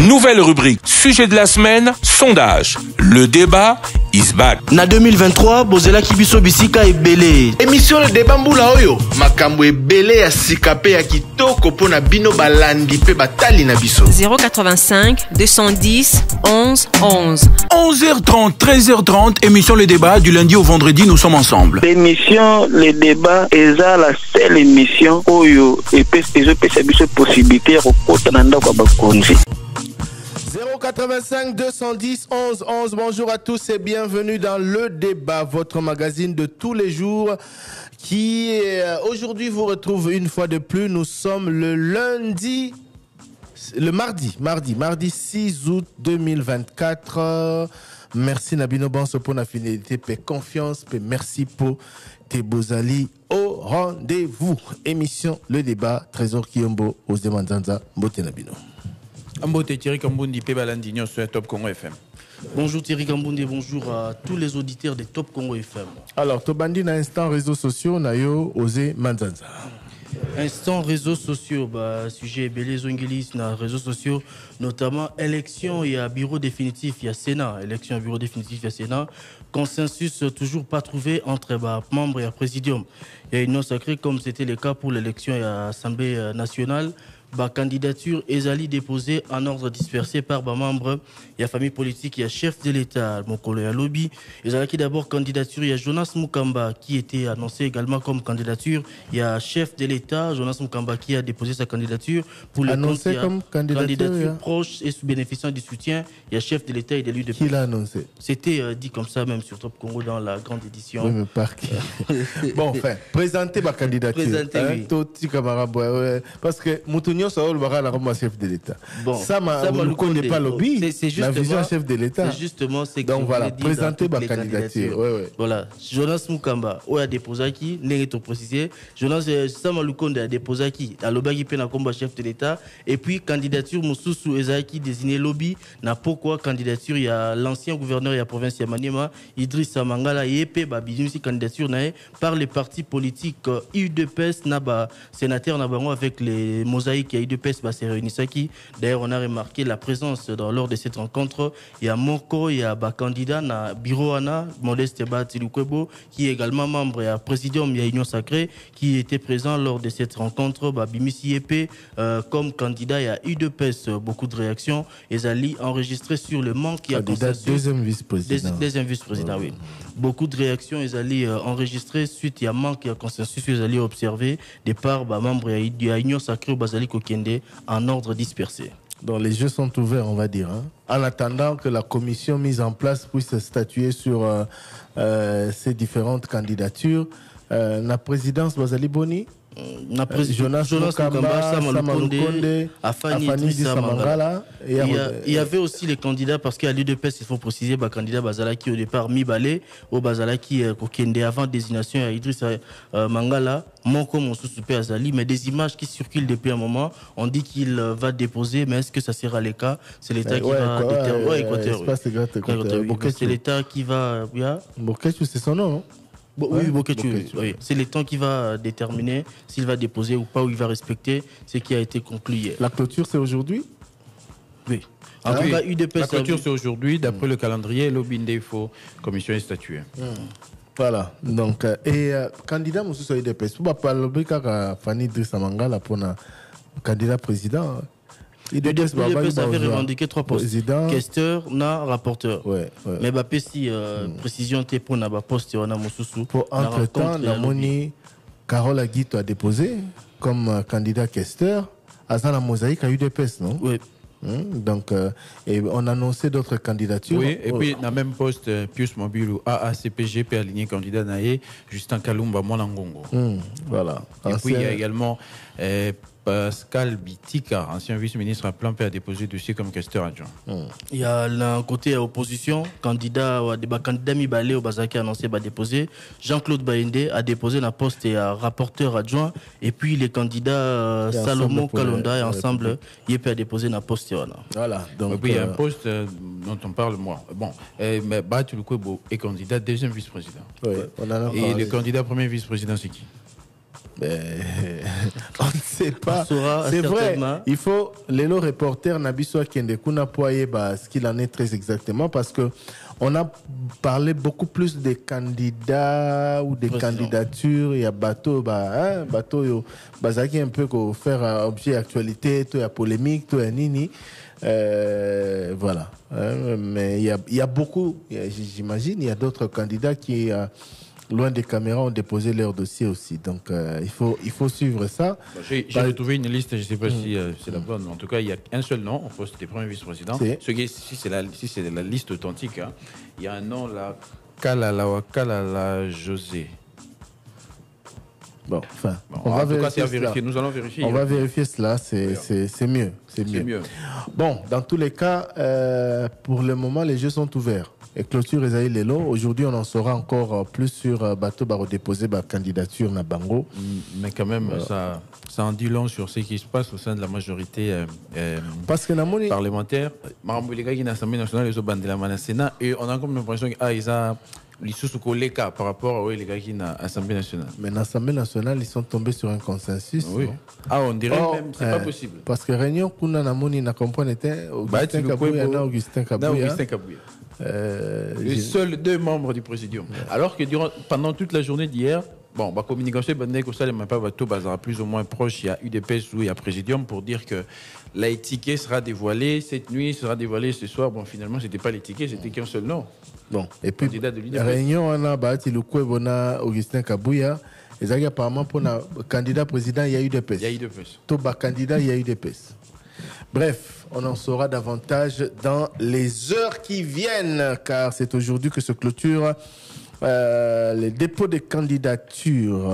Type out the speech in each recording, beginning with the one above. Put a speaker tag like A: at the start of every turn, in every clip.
A: Nouvelle rubrique, sujet de la semaine, sondage. Le débat is back.
B: Na 2023, bozela kibiso bisika ebele.
C: Émission le débat mbula oyo. Makambo ebele ya sikape ya kitoko pona bino balandi pe batali na biso.
D: 085 210 11 11.
E: 11h30, 13h30, émission Le Débat, du lundi au vendredi, nous sommes ensemble.
F: L'émission Le Débat est la seule émission oyo et peut possibilité de rencontrer dans le Bakonzi.
C: 085 210 11 11. Bonjour à tous et bienvenue dans Le Débat, votre magazine de tous les jours qui aujourd'hui vous retrouve une fois de plus. Nous sommes le mardi 6 août 2024. Merci Nabino Banso pour la fidélité, pour confiance, pour merci pour tes beaux alliés au rendez-vous. Émission Le Débat, Trésor Kiyombo, Osemanzanza, Mbote Nabino.
E: Mbote Thierry Kambundi, P Balandignon sur Top Congo FM.
B: Bonjour Thierry Kambundi, bonjour à tous les auditeurs de Top Congo FM.
C: Alors, Tobandi na instant réseaux sociaux, Nayo, Ose Manzanza.
B: Instant réseaux sociaux, sujet belé zongilis na réseaux sociaux, notamment élection et bureau définitif, il y a Sénat, élection et bureau définitif, il y a Sénat, consensus toujours pas trouvé entre membres et présidium. Il y a une non sacrée comme c'était le cas pour l'élection et l'Assemblée nationale. Candidature Ezali déposée en ordre dispersé par membres et la famille politique et chef de l'État, Mokolo ya lobby. Ezali qui d'abord candidature, il y a Jonas Mukamba qui était annoncé également comme candidature. Il y a chef de l'État, Jonas Mukamba, qui a déposé sa candidature pour le
C: annoncé comme candidature
B: proche et bénéficiant du soutien. Il y a chef de l'État et d'élu de
C: Qui l'a annoncé?
B: C'était dit comme ça même sur Top Congo dans la grande édition.
C: Oui, mais par qui? Bon, enfin, présentez ma candidature.
B: Présentez,
C: oui. Parce que Moutounion le chef de l'État.
B: Bon,
C: ça ne connaît pas lobby.
B: C'est
C: la vision chef de l'État.
B: C'est justement ce que
C: donc voilà, présentez ma candidature. Ouais.
B: Voilà, Jonas Mukamba, où a déposé qui, n'est pas précisé. Jonas Samalukonde a déposé qui, à l'obagi pena combat chef de l'État. Et puis candidature Moussoussou Ezaki désigné lobby. N'a pourquoi candidature il y a l'ancien gouverneur de la province de Maniema, Idriss Mangala et Epé Babidjimsi candidature par les partis politiques UDPS Naba sénateur Nabango avec les mosaïques UDPS s'est réuni Saki. D'ailleurs, on a remarqué la présence lors de cette rencontre. Il y a Moko, il y a candidat na bureau Ana, Modeste Batilukwebo, qui est également membre et présidium, il y a Union Sacrée, qui était présent lors de cette rencontre. Bimisi Epé, comme candidat, il y a UDPS, beaucoup de réactions. Ezali enregistré sur le manque qui a consensus.
C: Deuxième vice-président.
B: Deuxième vice-président, oui. Beaucoup de réactions, Ezali enregistré suite, il y a manque qui a consensus, Ezali observé. Départ, membre, il y a Union Sacrée, Bazali Kokende, en ordre dispersé.
C: Donc les jeux sont ouverts, on va dire. En attendant que la commission mise en place puisse statuer sur ces différentes candidatures, la présidence Bazali Boni, Jonas Mukamba, Samalukonde, Afani Samangala.
B: Il y avait aussi les candidats, parce qu'à l'UDPS, il faut préciser, candidat Bazalaki au départ, Mibalé, au Bazalaki, Kokende, avant désignation à Idriss Mangala, Moko Monsoussoupé Azali, mais des images qui circulent depuis un moment, on dit qu'il va déposer, mais est-ce que ça sera le cas? C'est l'État qui va déterminer. C'est l'État qui va.
C: Bokechu, c'est son nom, non?
B: Oui, oui. C'est le temps qui va déterminer s'il va déposer ou pas, ou il va respecter ce qui a été conclu hier.
C: La clôture, c'est aujourd'hui?
B: Oui. En tout cas, UDPS.
E: La clôture, c'est aujourd'hui. D'après le calendrier, l'Obinde, il faut commission est statuée.
C: Voilà. Donc, candidat, M. UDPS, vous parlez de Fanny Drissamangala pour un candidat président.
B: UDPS avait revendiqué 3 postes. Questeur, na rapporteur. Mais si précision t'es pour na poste on a Moussoussou.
C: Pour entre-temps, la Moni Carole Aguito a déposé comme candidat questeur. Azana Mosaïque à UDPS, non?
B: Oui.
C: Donc, et on a annoncé d'autres candidatures.
E: Oui, et puis, dans le même poste, Pius Mobile ou AACPG peut aligner candidat Naé, Justin Kalumba, Mwanangongo.
C: Voilà.
E: Et puis, il y a également Pascal Bitika, ancien vice-ministre à Plan, a déposé dossier comme questeur adjoint.
B: Il y a d'un côté opposition, candidat Mibalé au Bazaki a annoncé déposer. Jean-Claude Baïndé a déposé la poste et rapporteur adjoint. Et puis les candidats Salomon Kalonda et ensemble, il a déposé la poste.
C: Voilà. Donc,
E: et puis il y a un poste dont on parle moi. Bon, mais Batulukwebo est candidat deuxième vice-président.
C: Oui,
E: et le candidat premier vice-président, c'est qui?
C: On ne sait pas.
B: C'est
C: vrai. Il faut les reporters Nabiso Kendekuna Poye ce qu'il en est très exactement parce que on a parlé beaucoup plus des candidats ou des candidatures. Il y a bateau yo bazaki un peu pour faire objet actualité, tout y a polémique, tout y a nini. Voilà. Mais il y a beaucoup. J'imagine il y a d'autres candidats qui loin des caméras, ont déposé leur dossier aussi. Donc, il faut suivre ça.
E: J'ai retrouvé une liste, je ne sais pas si c'est la bonne. En tout cas, il y a un seul nom au poste des premiers vice-présidents. Si c'est la liste authentique, hein, il y a un nom là, Kalala José.
C: Bon, enfin, on va vérifier cela.
E: Nous allons vérifier.
C: On va vérifier cela, c'est mieux. C'est mieux. Bon, dans tous les cas, pour le moment, les jeux sont ouverts. Et clôture Esaïe Lelo. Aujourd'hui, on en saura encore plus sur Bateau Baro déposer ma candidature na Bango.
E: Mais quand même, ça en dit long sur ce qui se passe au sein de la majorité
C: parce que
E: parlementaire. Les gars qui sont l'Assemblée nationale, ils ont bandé la main au Sénat et on a comme l'impression qu'ils ont les sous-collés par rapport aux gars qui sont à l'Assemblée nationale.
C: Mais l'Assemblée nationale, ils sont tombés sur un consensus.
E: Oui. On dirait même c'est pas possible.
C: Parce que réunion Kuna Namoni n'a compris était Augustin Kabouya.
E: Les seuls 2 membres du présidium. Alors que pendant toute la journée d'hier, la communication est plus ou moins proche. Il y a UDPS ou il y a présidium pour dire que l'étiquette sera dévoilée cette nuit, sera dévoilée ce soir. Bon, finalement, c'était pas l'étiquette, c'était qu'un seul nom.
C: Bon, et puis la réunion on a bâti le Kouebona Augustin Kabouya. Et apparemment pour le candidat président, il y a UDPS.
E: Il y a UDPS.
C: Tout candidat, il y a UDPS. Bref, on en saura davantage dans les heures qui viennent, car c'est aujourd'hui que se clôture les dépôts de candidatures,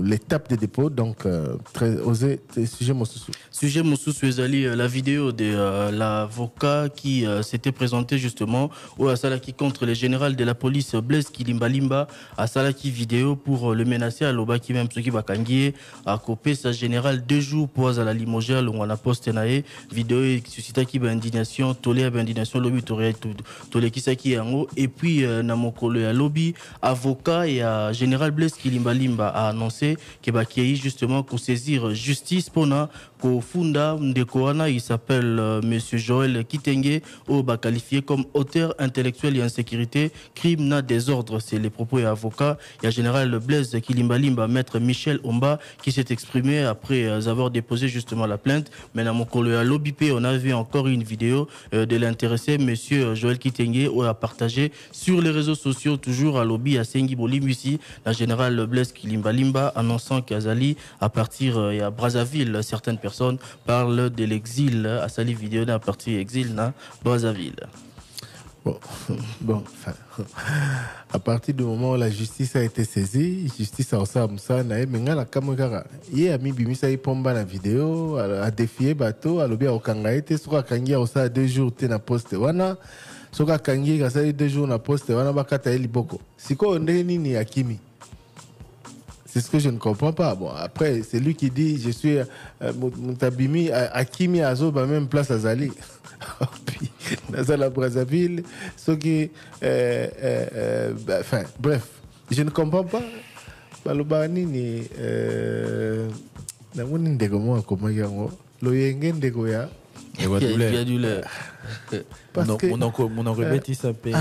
C: l'étape des dépôts. Donc, très osé, sujet Moussousou.
B: Sujet Moussousou Ezali, la vidéo de l'avocat qui s'était présenté justement au Asalaki contre le général de la police Blaise Kilimbalimba, Asalaki vidéo pour le menacer à Lobaki même ce qui va kangier à couper sa général 2 jours pour la limogèle où on a posté naé vidéo suscita qui indignation tolé indignation lobby tolé qui ça qui en haut et puis namokolo ya lobby avocat et général Blaise Kilimbalimba a annoncé que Bakiei justement pour saisir justice pour Funda Ndekoana, il s'appelle Monsieur Joël Kitenge, au qualifié comme auteur intellectuel et insécurité, crime na désordre. C'est les propos et avocat. Il y a général Blaise Kilimbalimba, maître Michel Omba, qui s'est exprimé après avoir déposé justement la plainte. Mais dans mon collègue à l'OBP, on a vu encore une vidéo de l'intéressé, Monsieur Joël Kitenge, où a partagé sur les réseaux sociaux, toujours à lobby à Sengi Bolimbusi, la général Blaise Kilimbalimba, annonçant qu'Azali, à partir à Brazzaville, certaines personnes parlent de l'exil à Sali vidéo à partir de l'exil à Brazzaville.
C: Bon, à partir du moment où la justice a été saisie, justice a aussi mais la caméra, il a mis bimisa y pomba la vidéo, a défié bateau, a lobby au kangaete, sur a kangia aussi 2 jours te na poste wana, sur a kangia kasali 2 jours na poste wana bakata eli boko. Siko onde nini akimi. C'est ce que je ne comprends pas. Bon, après, c'est lui qui dit, je suis Moutabimi, Akimi Azoba, même place à Zali. Puis, dans la Brazzaville, ce qui. Enfin, bref, je ne comprends pas. Balobani ni. Namuni ndego comment yango. Loyenge ndego ya.
B: Il y a du lait.
C: Parce que
E: mon oncle il s'appelle.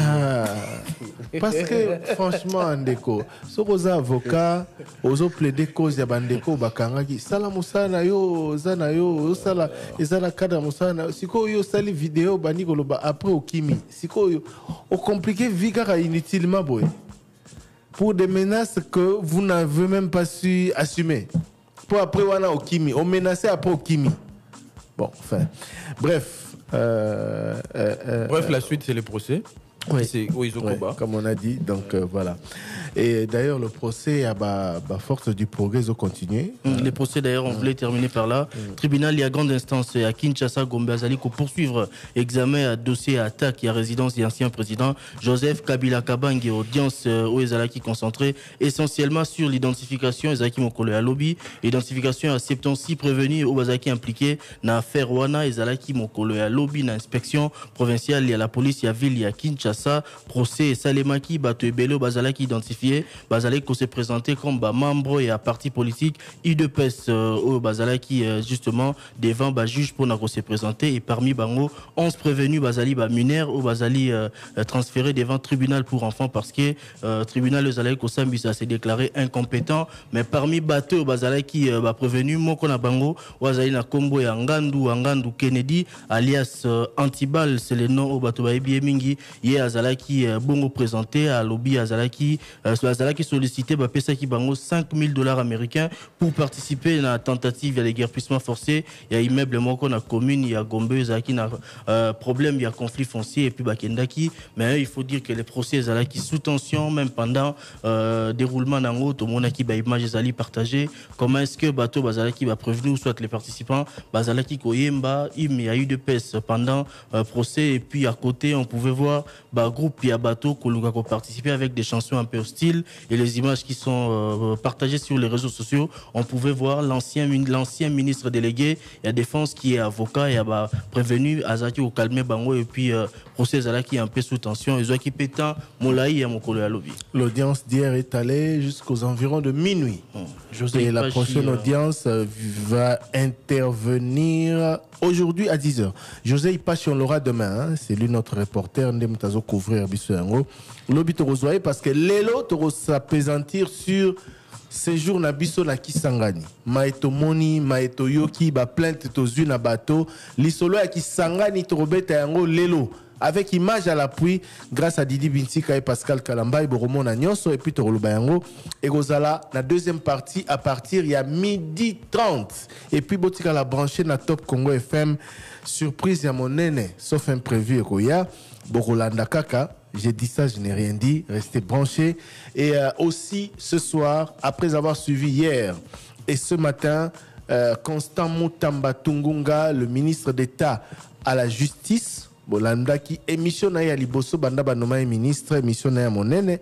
C: Parce que franchement, Ndeko, si vous êtes avocat, vous plaidez cause ya bandeko bakanga ki sala musana yo zana yo sala ezala kada musana siko yo sali vidéo bani koloba après au kimi siko yo au compliqué vigara inutilement boy pour des menaces que vous n'avez même pas su assumer. Pour après wana au kimi, on menaçait après au kimi. Bon, enfin, bref.
E: Bref, la suite, c'est le procès.
B: Oui.
E: C'est Oizokoba.
C: Comme on a dit, donc voilà. Et d'ailleurs, le procès à force du progrès ont continué.
B: Les procès, d'ailleurs, on voulait terminer par là. Tribunal, il y a grande instance à Kinshasa, Gombe, Azali, pour poursuivre examen à dossier à attaque et à résidence de l'ancien président Joseph Kabila Kabange, audience où Ezalaki concentré essentiellement sur l'identification, Ezalaki Mokolo à lobby, identification à 76 prévenus au Bazaki impliqué dans l'affaire Wana, Ezalaki Mokolo à lobby, dans l'inspection provinciale, il y a la police, il y a ville, il y a Kinshasa. Kinshasa, procès Salemaki, bato ebele bazala qui identifié, bazala qui se présenté comme membre et à parti politique, IDPS au bazala qui justement devant juge pour se présenter et parmi bango 11 prévenus bazali mineurs ou bazali transférés devant tribunal pour enfants parce que tribunal le zala Kosambisa s'est déclaré incompétent, mais parmi bateau bazala qui prévenu moko na bango wazali na kombo ya Ngandu Kennedy alias Antibal, c'est le nom au bateau baebi mingi ye azala qui bongo présenté à lobby azala qui sollicité pesa qui bango $5,000 américains pour participer à la tentative à l'éguerpissement forcé. Il y a immeuble moko na commune, il y a Gombe qui na problème, il y a conflit foncier et puis bakendaki, mais il faut dire que les procès azala qui sous tension même pendant déroulement nango to mona qui ba image azali partagé. Comment est-ce que bateau bazala qui va prévenir soit les participants bazala qui koyemba il y a eu de pèse pendant procès et puis à côté on pouvait voir groupe il y a bateau koluka ko participer avec des chansons un peu hostiles et les images qui sont partagées sur les réseaux sociaux. On pouvait voir l'ancien ministre délégué et la défense qui est avocat et a prévenu Azaki au calmer bango et puis procès Azala qui est un peu sous tension et qui pétant Moulaï et Mokolo Alobi.
C: L'audience d'hier est allée jusqu'aux environs de minuit. Et la prochaine audience va intervenir aujourd'hui à 10h. José Ipachi, on l'aura demain. C'est lui notre reporter. Ndem tazo couvrir biso yango. Lobi torozoye parce que lelo toro s'apaisantir sur séjour na biso na Kisangani. Maeto moni, maeto yoki ba plainte tozu na bateau. Lisolo ya Kisangani torobeta yango lelo. Avec image à l'appui, grâce à Didi Bintika et Pascal Kalamba et Boromon Nanyonso et puis Torolubayango. Et Gozala, la deuxième partie, à partir, il y a 12h30. Et puis Botika la branché na Top Congo FM. Surprise, il y a mon nene, sauf imprévu, et Koya. Borolanda Kaka. J'ai dit ça, je n'ai rien dit. Restez branchés. Et aussi, ce soir, après avoir suivi hier et ce matin, Constant Moutamba Tungunga, le ministre d'État à la justice, Bolanda qui émission na ya liboso banda banoma ministre émission na ya monene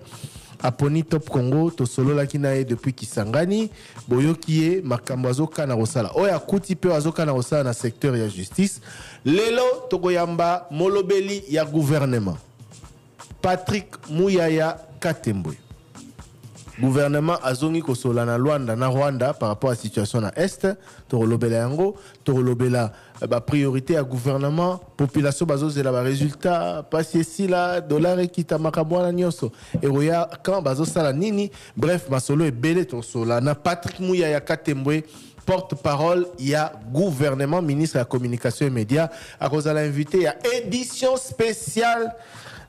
C: aponi Top Congo to solo la kinaye depuis Kisangani boyo kié makambo azokana rosala oya kuti pe azokana rosala na secteur ya justice lelo tokoyamba molobeli ya gouvernement Patrick Muyaya Katembwe. Gouvernement azongi kosola na Luanda na Rwanda par rapport à la situation na Est, torolobela yango, torolobela priorité à gouvernement, population bazozela ba résultat, pas ici là, dollar ekita makabwana nyoso. Et roya quand bazosala nini, bref, masolo e belé tosola na Patrick Muyaya Katembwe. Porte-parole, il y a gouvernement, ministre de la communication et médias, à cause de l'invité, il y a édition spéciale.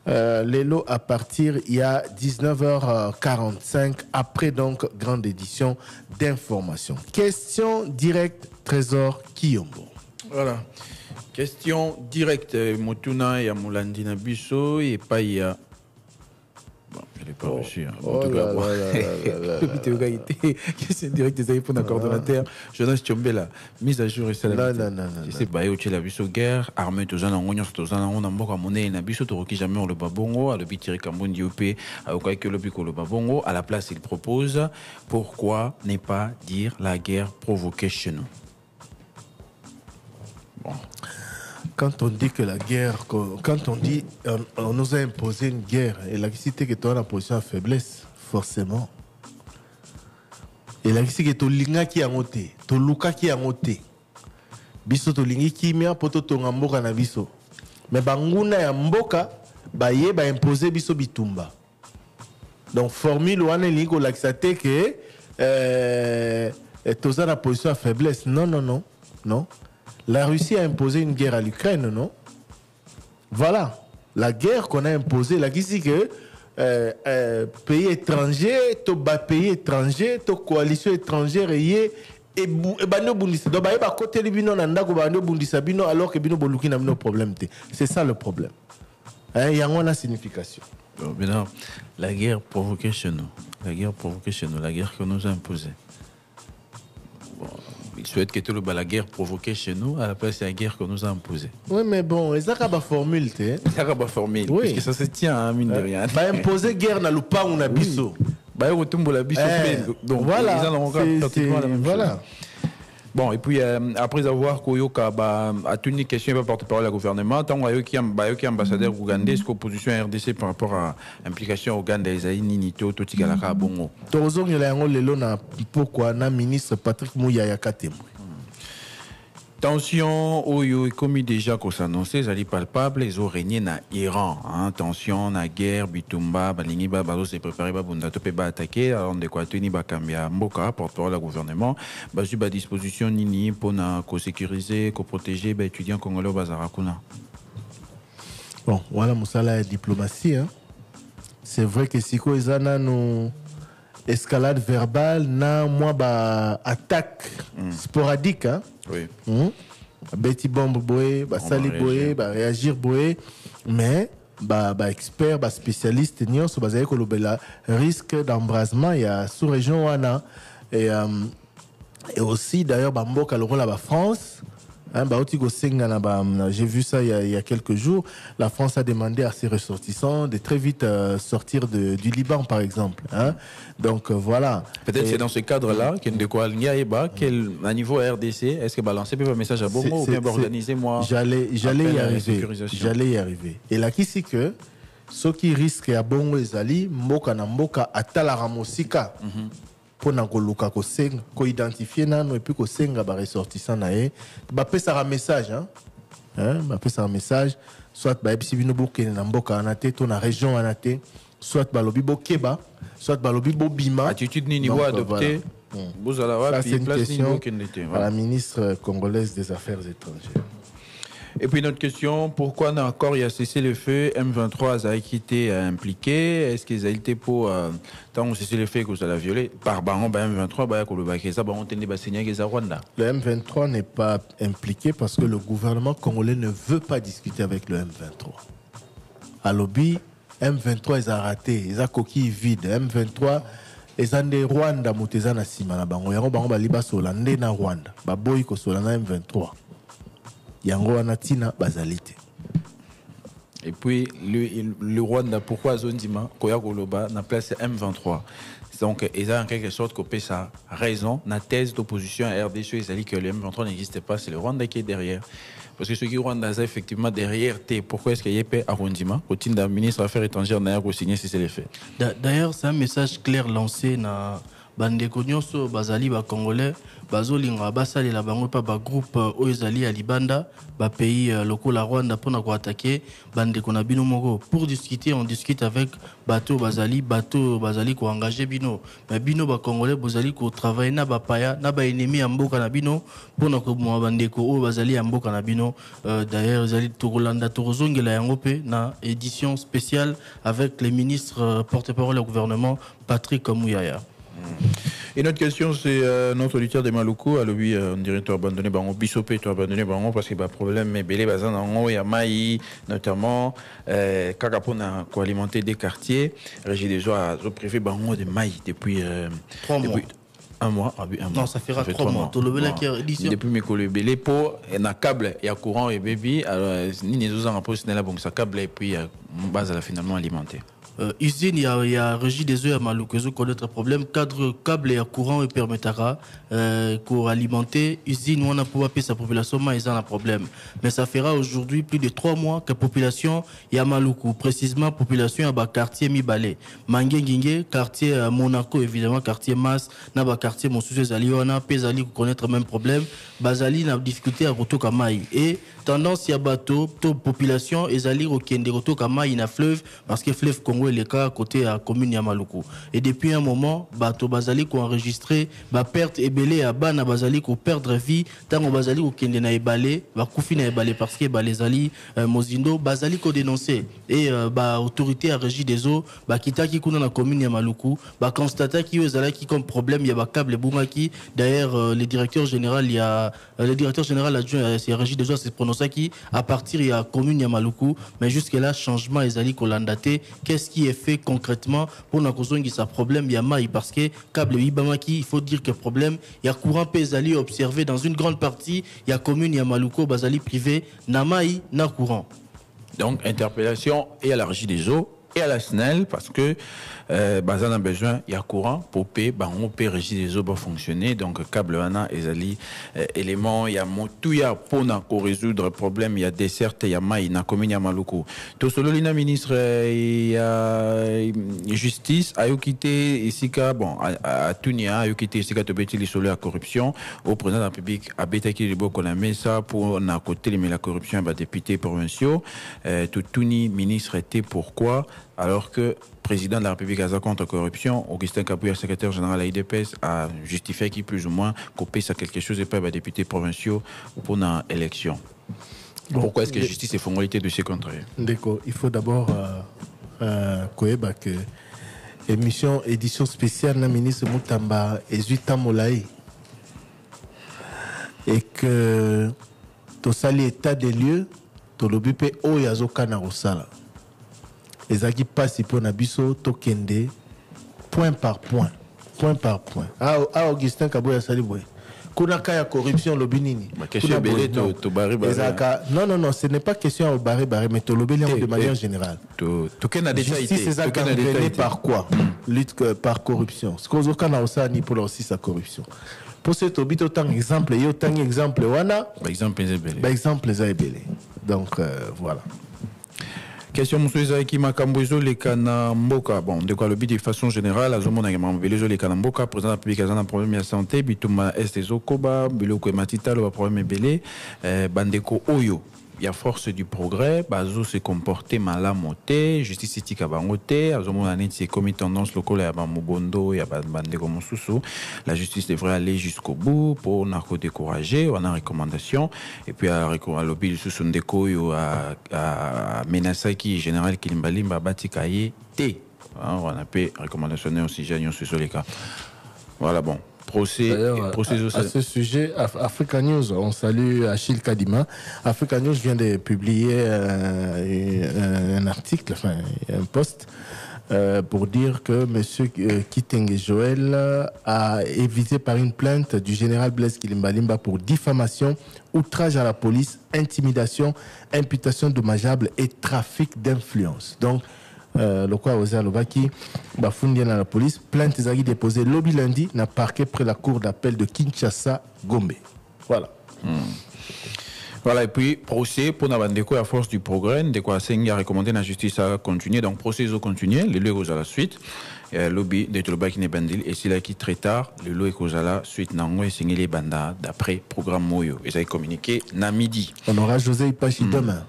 C: Lélo à partir il y a 19h45 après donc grande édition d'information. Question directe Trésor Kiyombo.
E: Voilà. Question directe Motuna et Moulandina Bisso et pas il y a. Bon, je ne l'ai pas reçu. En tout cas, question directe des aïeux pour un coordonnateur. Jonas Tchombela, mise à jour et ça.
C: Non.
E: Je sais pas, il y a la Bisso guerre, armée, tous en ont, tous en ont, on a monnaie, na Bisso, tu jamais on le babongo, à le bitiri Kambondi OP, à Okaïke le bico le babongo. À la place, il propose pourquoi ne pas dire la guerre provoquée chez nous. Bon.
C: Quand on dit que la guerre, quand on dit on nous a imposé une guerre, et la cité que tu as la position de faiblesse, forcément. Et la cité que tu linga qui a monté, tu luka qui a monté. Biso tu lingi qui mea poto tu ngamboka na biso. Mais banguna ya mboka, ba ye ba imposer biso bitumba. Donc formule wane lingo laxate que tu as la position de faiblesse. Non. La Russie a imposé une guerre à l'Ukraine, non? Voilà. La guerre qu'on a imposée, la qui dit que pays étrangers, pays étrangers, coalition étrangère, et bano bundisa. Donc, bah côté libino nanda ko bano bundisa bino alors que bino boluki na bino problème. C'est ça le problème. Il y a une signification.
E: Maintenant, la guerre provoquée chez nous. La guerre qu'on nous a imposée. Bon. Il souhaite que tout le la guerre provoquée chez nous, à la place de la guerre qu'on nous a imposée.
C: Oui, mais bon, ça a une formule.
E: Ça a une formule. Oui. Parce que ça se tient à mine de rien.
C: Imposer guerre dans le pas on a biso.
E: Donc,
C: voilà.
E: ils en ont pratiquement la même chose. Bon, et puis après avoir Koyoka a tenu une question, il va porter parole au gouvernement. Tant qu'il y a ambassadeur ougandais, est-ce que l'opposition RDC par rapport à l'implication Ouganda, Esaïe Ninito, Totigalaka, Bongo?
C: Tozo, il y a un pourquoi na ministre Patrick Mouyaya Katem.
E: Tension, Oyo est commis déjà qu'on s'annonçait, ça palpable, ils ont régné dans Iran. Hein. Tension, na guerre, Bitumba, Balingi, Bazo s'est préparé, Babunda, Topé, attaquer, alors de quoi tenir, Bakambia, Mboka, porte-parole au gouvernement, Bazu, disposition, Nini, pour sécuriser, protéger, étudiants congolais, Bazarakuna.
C: Bon, voilà, Moussala est diplomatie. Hein. C'est vrai que si quoi, ils ont escalade verbale, na moi, attaque sporadique, hein.
E: Oui.
C: Betty bombe boé, sali boé, réagir boé, mais expert, spécialiste, n'y a pas risque d'embrasement, il y a sous-région wana et aussi d'ailleurs Mboka le rôle la France. J'ai vu ça il y a quelques jours. La France a demandé à ses ressortissants de très vite sortir du Liban, par exemple. Hein? Donc voilà.
E: Peut-être c'est dans ce cadre-là qu'il y a à niveau RDC, est-ce que balancer un message à Bongo ou bien organiser moi?
C: J'allais y arriver. Et là, qui c'est que ceux qui risquent à Bongo et Zali, Mboka na Mboka atala ramosika. Pour n'angoluka ko senga ko identifier nano et puis ko senga ba ressortissant naé ba pesa un message ba pesa un message soit ba ebisi bino bokene na mboka anate to na région anate soit ba lobi bokeba soit ba lobi bobima
E: attitude ni niveau adopté vous allez voir puis place niveau
C: à la ministre congolaise des Affaires étrangères.
E: Et puis notre question, pourquoi encore il y a cessé le feu, M23 a été impliqué, est-ce qu'ils ont été pour tant on cessé le feu que ça l'a violé par baron M23 Rwanda.
C: Le M23 n'est pas impliqué parce que le gouvernement congolais ne veut pas discuter avec le M23. À lobby, M23 ils ont raté, ils ont coquille vide, M23 ils ont des Rwanda mutezana simana bango yango bango baliba solande na Rwanda, baboy ko solana M23. Yango anatina bazalité.
E: Et puis le Rwanda, pourquoi Zondima Koya Goloba na place M23. Donc ils ont en quelque sorte coupé sa raison, la thèse d'opposition à RDC, ils ont dit que le M23 n'existait pas, c'est le Rwanda qui est derrière. Parce que ce qui Rwanda est effectivement derrière, pourquoi est-ce qu'il y a pas à Rwandima? Routine d'un ministre des Affaires étrangères n'a pas signé si c'est les faits.
B: D'ailleurs, c'est un message clair lancé dans bandeko nyonso bazali ba congolais bazolinga basali la bango pa ba groupe oyezali ya libanda ba pays lokola Rwanda pona ko attaquer bandeko na bino moko pour discuter. On discute avec bateau bazali ko engager bino mais bino ba congolais bozali ko travailler na ba paya na ba ennemi ya mboka na bino pona ko mo bandeko o bazali ya mboka na bino. D'ailleurs zali tokolanda tozongela yango pe na édition spéciale avec les ministres porte-parole au gouvernement Patrick Mouyaya.
E: Et notre question, c'est notre auditeur de Maluku. Alors oui, on dirait que tu as abandonné Bango, Bissopé, tu as abandonné Bango parce qu'il y a un problème, mais Belé, Bazan, il y a Maï, notamment, Kakapona, pour alimenter des quartiers. Régie des joies, au privé Bango de Maï depuis
B: 3 mois.
E: Un mois.
B: Non, ça fera 3 mois.
E: Depuis mes collègues, Belé, pour un câble, il y a courant et baby. Alors, ni les autres en poste, là, bon, ça câble et puis, base, elle a finalement alimenté.
B: Usine, il y a régie des œufs à Maluku, ils ont connaître un problème. Cadre, câble et courant et permettra pour alimenter. Usine, on a pour appeler sa population, mais ils ont un problème. Mais ça fera aujourd'hui plus de 3 mois que la population y a Maluku, précisément population à quartier Mibale. Manguengingé, quartier Monaco, évidemment, quartier Mas, n'a pas quartier Monsousse Zali, on a Pézali pour connaître le même problème. Bazali n'a difficulté à Roto Kamaï. Et tendance, il y a bateau, population, et Zali, au Kende Roto Kamaï, il y a fleuve, parce que fleuve Congo est le cas côté à commune Yamaluku. Et depuis un moment, bateau Bazali qui a enregistré, perte et belé à Bana Bazali qui perdre vie, tant que Bazali au Kende na ebalé, Koufi na ebalé parce que Bazali, Mozindo, Bazali qui a dénoncé. Et autorité à régie des eaux, Kita qui kuna na commune Yamaluku, constater qu'il y a qui comme problème, il y a câble Boumaki. D'ailleurs, le directeur général, il y a le directeur général adjoint à régie des eaux, c'est prononcé qui à partir il y a commune Yamaluku, mais jusque là changement Ezali Kolandaté. Qu'est-ce qui est fait concrètement pour na kozongi sa problème il y a maï parce que câble Ibamaki, il faut dire que problème il y a courant Ezali observé dans une grande partie, il y a commune Yamaluku Bazali privé na maï na courant.
E: Donc interpellation et à la régie des eaux et à la SNEL parce que on a besoin il y a courant pour payer on peut régir les eaux pour fonctionner donc câble wana ezali élément il y a tout il y a pour résoudre problème il y a dessert il y a mai na commune ya Maluku to solo lina ministre il y a justice a quitté ici bon à Tunia a quitté ici to beti solo la corruption au président de la République a betaki le boko na mesa pour na côté mais la corruption ba député provinciaux tout Tuni ministre était pourquoi alors que président de la République a contre corruption, Augustin Kabouya, secrétaire général à l'IDPS, a justifié qu'il plus ou moins coupé ça quelque chose et pas les députés provinciaux pour une élection. Bon, pourquoi est-ce que la justice est formalité de ces contraires?
C: D'accord, il faut d'abord que édition spéciale na ministre Moutamba et Zuita Molaï et que tout ça l'état des lieux, tout le but au yazoka na rosala. Ezaki passe pour Nabiso Tokende point par point. Ah Augustin Kabouya Saliboué. Kunaka ya corruption lobinini. Non, ce n'est pas question au barré mais to lobeli de manière générale. Justice ezaka par quoi? Lutte par corruption. Ce qu'on zoka na osa ni pour aussi sa corruption. Pour ce tobito tant exemple wana. Exemple ezabele. Donc voilà.
E: Question monsieur qui m'a cambozo les canamboka bon de quoi le but de façon générale à zomona les les canamboka président de la République a un problème de santé bituma est zokoba biloko matita le problème belé bandeko oyo il y a force du progrès bazo se comporter malamoté justice éthique bangoté azomona neti comme tendance locale ya bamubondo ya bandeko mosusu la justice devrait aller jusqu'au bout pour narco décourager on a recommandation et puis à lobby susu ndeko yo à menacer qui général Kilimbalimba batikaye t on a fait recommandation aussi j'ai sur les cas voilà bon. À
C: ce sujet, Africa News, on salue Achille Kadima. Africa News vient de publier un article, enfin un post, pour dire que M. Kitenge Joël est visé par une plainte du général Blaise Kilimbalimba pour diffamation, outrage à la police, intimidation, imputation dommageable et trafic d'influence. Donc, le quoi osé alobaki bafundi na la police plainte ezaki déposée lobby lundi na parquet près la cour d'appel de Kinshasa Gombe. Voilà. Voilà,
E: et puis procès pour Nabandeko à force du progrès de quoi Sengi a recommandé la justice à continuer donc procès au continuer les lois à la suite lobby de Toloba qui n'est bandil et c'est là qui très tard le lot est à la suite nango et Sengi les banda d'après programme Moyo et ça a communiqué na midi.
C: On aura José Ipachi demain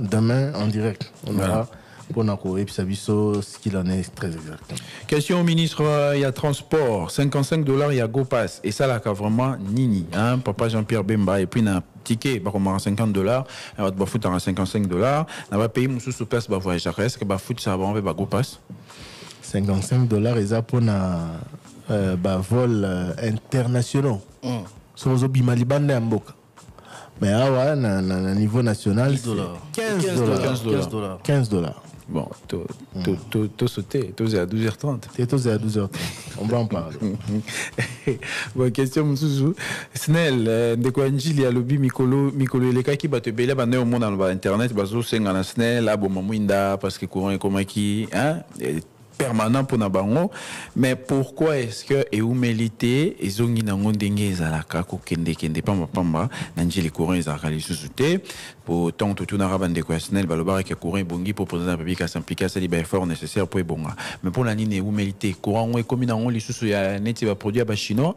C: demain en direct on aura pour ce qu'il en est très exactement.
E: Question au ministre, il y a transport, $55, il y a GoPass. Et ça, là, vraiment, nini. Hein? Papa Jean-Pierre Bemba, et puis, il y a un ticket, bah, comme $50, alors, bah, foot, $55. On va payer, moussou, sous place, bah, voyageur. Est-ce que, bah, foot, ça va, on va, bah, GoPass?
C: $55, ils ont pour bah, vol internationaux. Sur les Bimaliban et Mboka. Mais, à niveau national, $15.
E: Bon, tout sauté, tout à 12h30.
C: Tout à 12h30. On va en parler.
E: Bon, question, Moussou. Snell, de quoi il y a lobby Mikolo, les cas qui battent belé, au monde dans Internet, bazo, c'est un Snell, abo mamouinda, parce que courant est comme qui, hein? Permanent pour Nabango, mais pourquoi est-ce que humilité et zongi nango ndenge ezalaka ko kende pamba nanji les courants ezalaka les sous-souté pour tant tout na rabande ko Snell balobara ke courant bongi pour président de la République à s'impliquer à les efforts nécessaires pour bonga mais pour la ligne humilité courant est comme nango les sous ya neti va produire ba chinois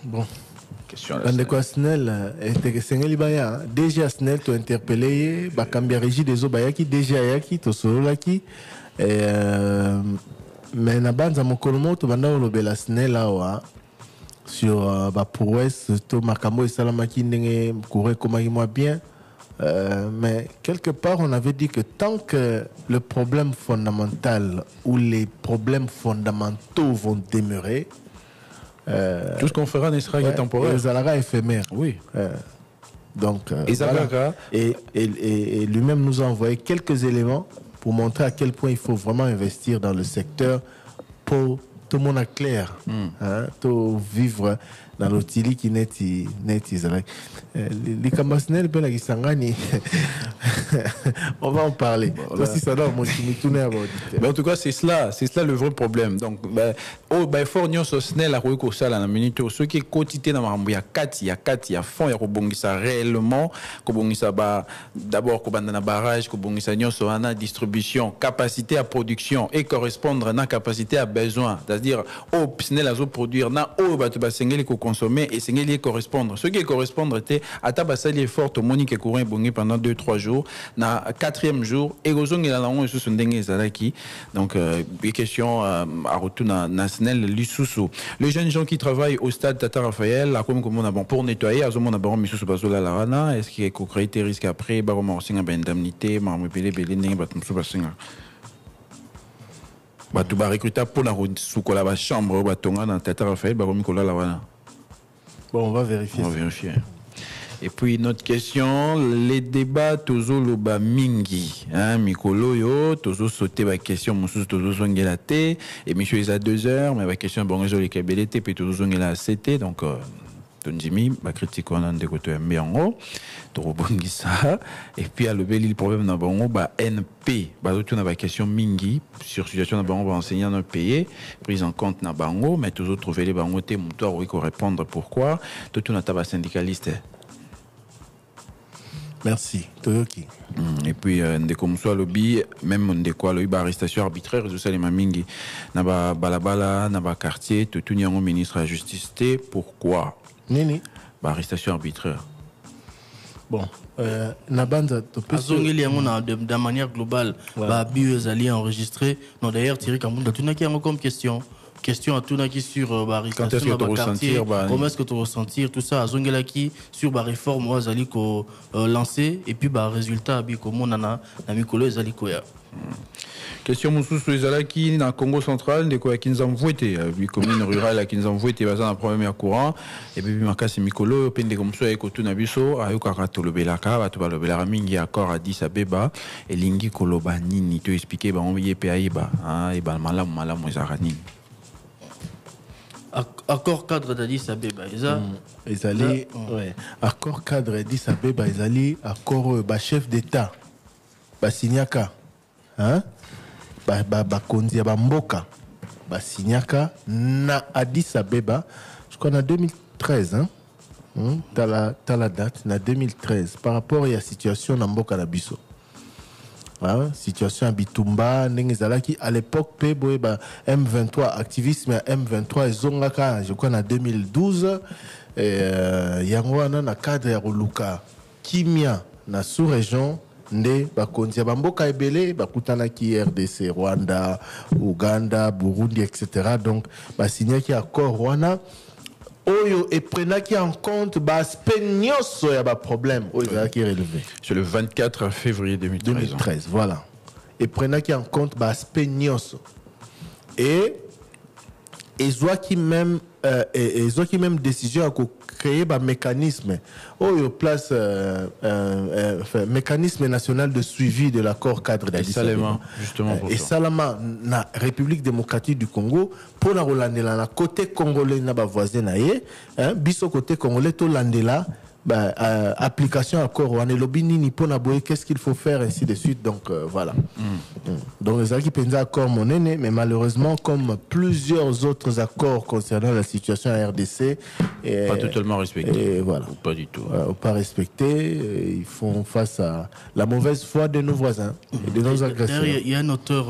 C: bon. Bandeko Snell était Sengeli Baya déjà Snell to interpellé bakambia régie des obayaki déjà yaki to sololaki mais na banza mokolomo to banda olobela Snell awa sur ba prouesse to makambo et salamaki ndenge courir comme moi bien mais quelque part on avait dit que tant que le problème fondamental ou les problèmes fondamentaux vont demeurer
E: tout ce qu'on fera ne sera que temporaire.
C: Les alara éphémères.
E: Oui.
C: Donc, voilà. Et lui-même nous a envoyé quelques éléments pour montrer à quel point il faut vraiment investir dans le secteur pour tout le monde à clair. Tout vivre dans l'outil qui n'est les campasnels, ben la Kisangani. On va en parler.
E: Voilà.
C: Si ça doit
E: en tout cas, c'est cela le vrai problème. Donc, il faut nous soutenir la rue ça la minute. Ceux qui quotidien dans ma il y a 4, il y a fond, il y a rebongisa réellement, rebongisa d'abord kobanda barrage, kobongisa nyonso ana distribution, capacité à production et correspondre à la capacité à besoin. C'est-à-dire, pisnel à produire, na batu basengeli ko consommer et sengeli correspondre. Ce qui correspondre était à tabasali effort au monique courant bongi pendant 2-3 jours. Na 4e jour, et gozong il a la honte sous ndenge zalaki. Donc, des questions à retour national l'issoussou. Les jeunes gens qui travaillent au stade Tata Raphaël, là, comme on a bon pour nettoyer, à ce moment on a bon missoussou bazola la rana. Est-ce qu'il y a co-créité risque après, bah on singa ben indemnité, bah on belé ndenge bah tumsou basinga. Bah tu vas recruter pour la sous la chambre, bah tonga dans Tata Raphaël, bah on la rana.
C: Bon, on va vérifier.
E: On va vérifier. Et puis, notre question, les débats, tozo loba mingi, hein, Mikolo yo, tozo sauté la question, moussous tozo zongelate, et monsieur il a 2 heures, mais la question, bon, les kabelete, puis tozo zongela CT, donc, Tonjimi, ma critique, on a des côtés mbéango, torobongi ça, et puis, à le bel, le problème, n'a bon, bah, NP, bah, tout, la question mingi, sur situation, n'a bon, va enseigner dans le pays, prise en compte, n'a bango, mais tozo trouver les bango, t'es, moutoir, oui, qu'on répondre pourquoi, tout, n'a pas syndicaliste.
C: Merci. Toyoki.
E: Et puis, comme soit lobby, même de quoi lobby, arrestation arbitraire, tout ça, les mamingi, n'a balabala, n'a quartier, tout n'y a un ministre de la justice. Pourquoi?
C: Nini.
E: Arrestation arbitraire.
C: Bon, Nabanza,
B: de manière globale, bio alliés enregistrés. Non, d'ailleurs, Thierry Kambunda, tu n'as qu'un comme question à tout qui sur
E: quand est-ce que tu ressentir
B: comment est-ce que tu ressentir tout ça à Zongelaki sur réforme aux ali ko lancé et puis résultat bi comme nana na mikolo ezali koya.
E: Question mususu ezalaki na Congo central de quoi qui nous envoyé bi commune rurale qui nous envoyé baza na problème ya courant et puis makasi mikolo pende comme ça eko tuna biso ayo karato lobelaka ba to ba lobelaka mingi accord à 10 abeba et lingi koloba nini to expliquer ba on yepe aiba et ba malamu ezarani.
B: Accord cadre d'Addis Abeba,
C: accord cadre d'Addis Abeba, accord chef d'État, signaka, hein, konzi ba mboka, signaka na Addis Abeba, je crois en 2013, hein, t'as la date, na 2013, par rapport à la situation na mboka na biso. Situation à Bitumba, Nengezalaki, à l'époque, M23, activisme M23 et Zongaka, je crois en 2012, Yangwana na cadre ya Roluka, Kimia, na sous-région, Nde, Bakonzi, Bamboka Ebele, Bakutanaki, RDC, Rwanda, Ouganda, Burundi, etc. Donc, signé qui accord Rwanda. Oyo et prenaki en compte aspect nyonso ya problème qui est relevé.
E: C'est le 24 février 2013.
C: Voilà. Et prenaki en compte aspect nyonso. Et qui même décision à créer un mécanisme place mécanisme national de suivi de l'accord cadre d'Addis Abeba
E: justement pour
C: et Salama na République démocratique du Congo pour la Rolandela na côté congolais na ba voisin na ye biso côté congolais to landela application accord on est lobby ni pour na boye qu'est-ce qu'il faut faire ainsi de suite donc voilà. Donc les qui pensaient accord monene mais malheureusement comme plusieurs autres accords concernant la situation à RDC
E: pas totalement respecté.
C: Voilà.
E: Ou pas du tout.
C: Pas respecté, ils font face à la mauvaise foi de nos voisins et de nos agresseurs.
B: Il y a un auteur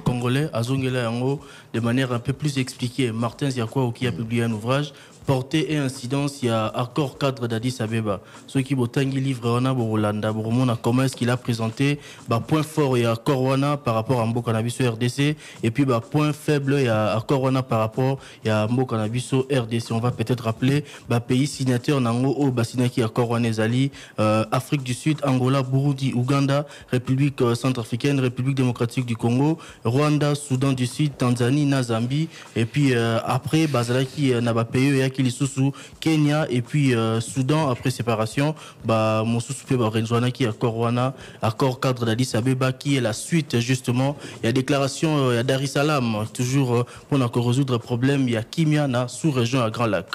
B: congolais Azongela Yango de manière un peu plus expliquée, Martin Ziakwa qui a publié un ouvrage portée et incidence, il y a accord cadre d'Addis Abeba. Ceux qui botangi livre wana borolanda boromona comment est-ce qu'il a présenté point fort il y a accord wana par rapport à Mboka Nabiso RDC et puis point faible il y a accord wana par rapport il y a Mboka Nabiso RDC. On va peut-être rappeler pays signataires nango o basinaki accord wana ezali Afrique du Sud, Angola, Burundi, Ouganda, République centrafricaine, République démocratique du Congo, Rwanda, Soudan du Sud, Tanzanie, na Zambie et puis après bazalaki na ba pays Lisusu, Kenya et puis Soudan après séparation Mosusu pe Renzwana qui accord cadre d'Addis Abeba qui est la suite justement il y a déclaration il y a Dar es Salaam toujours pour résoudre problème il y a Kimia na sous-région à Grand Lac.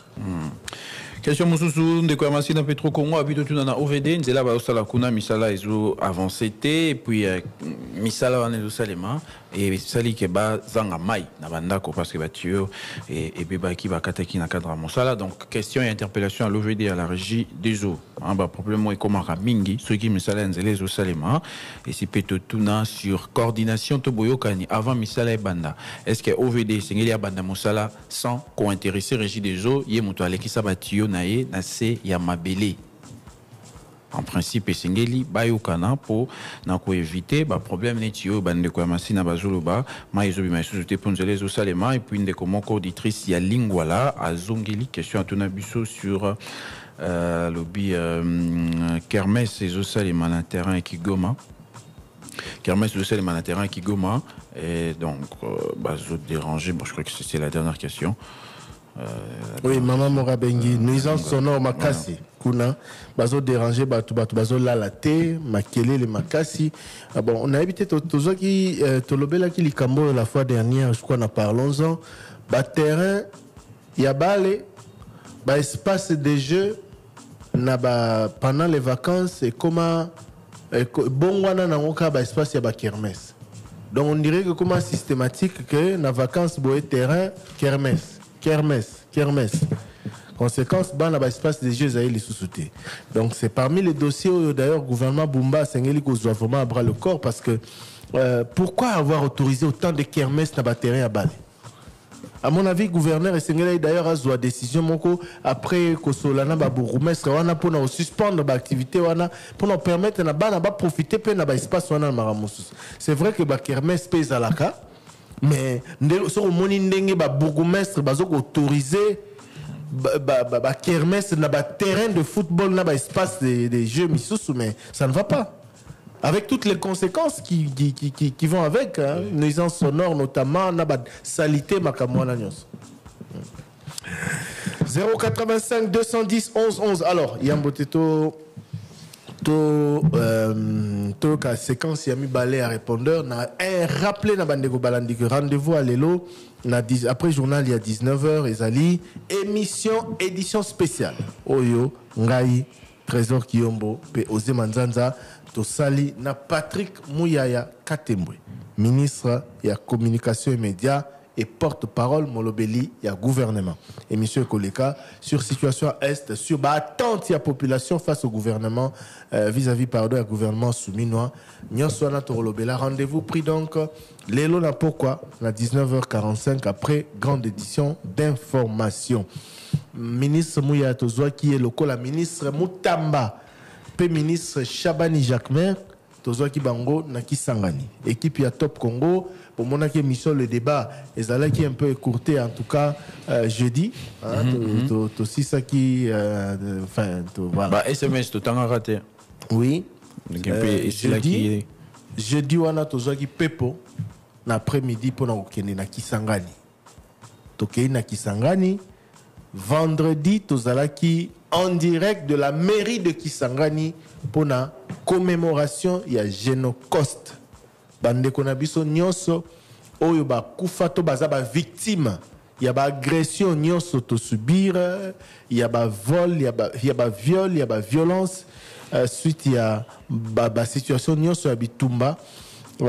E: Question Moussousou, de quoi Massina Petro Congo, habite tout dans la OVD, Nzela Baosala Kuna, Misala, ils ont avancé, et puis Misala, on est au Salema, et Sali Keba, Zanga Mai, Nabandako, parce que Batio, et Bebaki, Bakataki, Nakadra Monsala. Donc, question et interpellation à l'OVD, à la régie des eaux. Probablement, et comment Ramingi, ceux qui Misala, Nzela, au Salema, et si Petotuna sur coordination Toboyo Kani, avant Misala et Banda. Est-ce que OVD, Sengelia Banda Monsala, sans co-intéresser régie des eaux, Yemuto Alekisa Batio, Nae, Nase, Yamabele. En principe, Sengeli, Bayokana, pour éviter le problème netio, bande quoi, Massina Bazoloba, Maïzobi, Maïsoute, Ponzele, Zosalema, et puis une des commandes auditrices, il y a Lingwala, à Zongeli, question à Tonabusso sur lobby Kermès et Zosalema, un terrain qui goma. Kermès, Zosalema, un terrain qui goma. Et donc, dérangé, bon, je crois que c'est la dernière question.
C: Oui, Maman Morabengi, nuisance sonore makasi. Kuna, bazo déranger, bazo lalate, makele le makasi. Bon, on a évité toujours qui, tolobela qui likambo la fois dernière, je crois, parlons-en. Terrain, yabale, espace de jeu, pendant les vacances, et comment, bon, wana na ngoka, espace yaba kermesse. Donc, on dirait que comment systématique que, na vacances, boé terrain, kermesse. Kermesse. Conséquence, dans l'espace des jeux, les sous-soutés. Donc, c'est parmi les dossiers où, d'ailleurs, le gouvernement Bumba Sengeli doit vraiment à bras le corps parce que pourquoi avoir autorisé autant de kermesses dans le terrain à Bali? À mon avis, le gouverneur Sengeli d'ailleurs a une décision après que Solana Babourumestre pour suspendre l'activité pour nous permettre de profiter de l'espace. C'est vrai que le kermesse pèse à la cas. Mais si on a un bourgmestre qui a autorisé la kermesse dans le terrain de football, dans l'espace des jeux, mais ça ne va pas. Avec toutes les conséquences qui vont avec, nuisance sonore notamment, la salité, 085 210 11 11. Alors, il y a un boteto. La séquence Yami Balé à répondeur n'a un rappelé na bandeko balandi que rendez-vous à l'élo après journal il y a 19h Ezali édition spéciale Oyo Ngai Trésor Kiyombo pe Ose Manzanza Tosali na Patrick Mouyaya Katembwe ministre de la communication et médias et porte-parole Molobeli, il y a gouvernement. Et M. Koleka, sur situation Est, sur attente de la population face au gouvernement, vis-à-vis du gouvernement souminois. Nyoswana Torolobela, rendez-vous pris donc, l'élo na pourquoi, à 19h45, après grande édition d'information. Ministre Mouya Tozwa, qui est local, la ministre Moutamba, puis ministre Chabani Jacquemer, Tozwa Kibango, Naki Sangani. Équipe ya Top Congo, pour mon émission, le débat est un peu écourté, en tout cas, jeudi. Aussi, ça qui.
E: Voilà. SMS, tout en raté.
C: Oui. Jeudi, on a toujours qui Pepo, l'après-midi, pour nous na Kisangani. Tokei na Kisangani. Vendredi, Tozalaki en direct de la mairie de Kisangani pour la commémoration, il y a Génocoste. Bande konabiso nyonso oyo ba kufa to baza ba victime, il y a ba agression nyonso to subir, il y a ba vol, il y a ba viol, il y a ba violence suite il y a ba situation nyonso ya bitumba.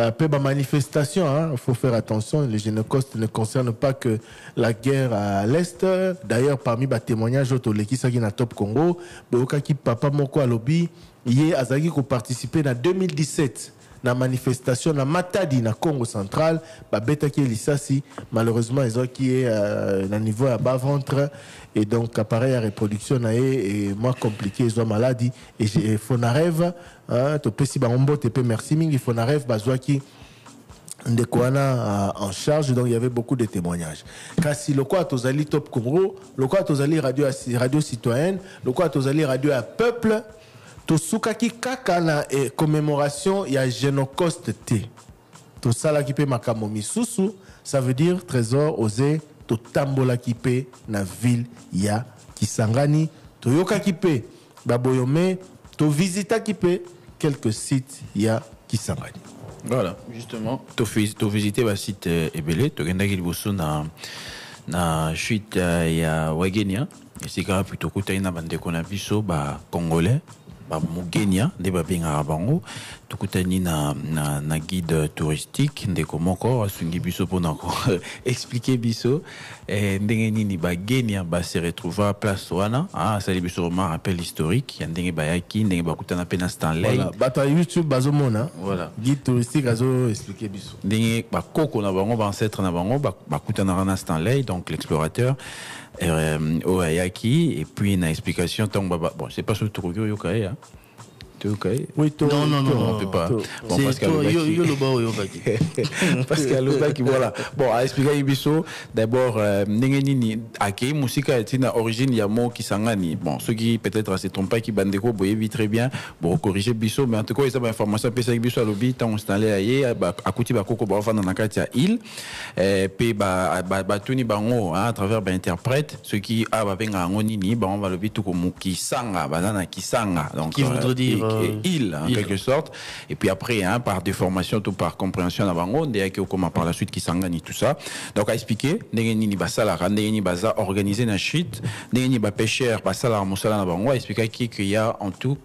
C: Après la manifestation, il faut faire attention, le Génocoste ne concerne pas que la guerre à l'Est. D'ailleurs, parmi les témoignages, qui sont na Top Congo, qui papa moko a lobby, il y a Azagi qui a participé en 2017 na manifestation na Matadi na Congo central, beta qui est l'issasi, malheureusement ils ont qui est na niveau à bas ventre et donc appareil à reproduction et moins compliqué, ils ont maladie et il faut na rêve to pesi ba ombo te pe merci mingi, il faut na rêve bazwa qui de Kouana en charge, donc il y avait beaucoup de témoignages. Kasi le quoi tozali Top Congo, le quoi tozali radio citoyenne, le quoi tozali radio à peuple. Tosukaki kaka na commémoration ya Génocoste T. To sala kipe makamo misusu, ça veut dire trésor osé to tambola kipe na ville ya Kisangani, to yoka kipe baboyome, to visita kipe quelques sites ya Kisangani.
E: Voilà, justement, to visiter ba site ebele, to genda ki liboso na chute ya Wagenia. Et c'est quand plutôt que tu as une bande qu'on a vu sur congolais. Mugenia de babinga bango tukutani na guide touristique ndeko moko asungi biso pona ko expliquer biso ndenge nini bagenia ba se retrouver place wana ça les biso ma rappel historique ya ndenge bayaki ndenge bakutana pe na Stanley
C: voilà bata YouTube bazomona
E: voilà
C: guide touristique azo expliquer biso
E: ndenge bakoko na bango ba ancêtre na bango bakutana na Stanley donc l'explorateur au Ayaki et puis une explication bon c'est pas sur tout yokai hein
C: oui,
E: non, on peut pas. Bon, Pascal Lobaki, voilà. Bon, à expliquer Ibiso, d'abord, Nengenini, Ake, Musika, est une origine, il y a mot qui s'engane. Bon, ceux qui peut-être se trompent pas, qui bandeko, vous voyez très bien, bon, corriger Biso, mais en tout cas, ils ont information, puis ça, Biso à l'obi, tant on s'est allé ailleurs, à côté, Bakoko, Bafan, dans la carte, il y a île, puis, Tony Bango, à travers, interprète, ceux qui, avec un nini, on va l'obi, tout comme Kisanga, banana, Kisanga. Donc,
B: qui voudrait dire,
E: île en quelque sorte et puis après par déformation tout par compréhension avant dès que comment par la suite qui s'engage tout ça donc à expliquer ndengeni basala ndengeni baza organiser na chute ndengeni ba pêcheur basala mosala na bango expliquer qu'il y a en tout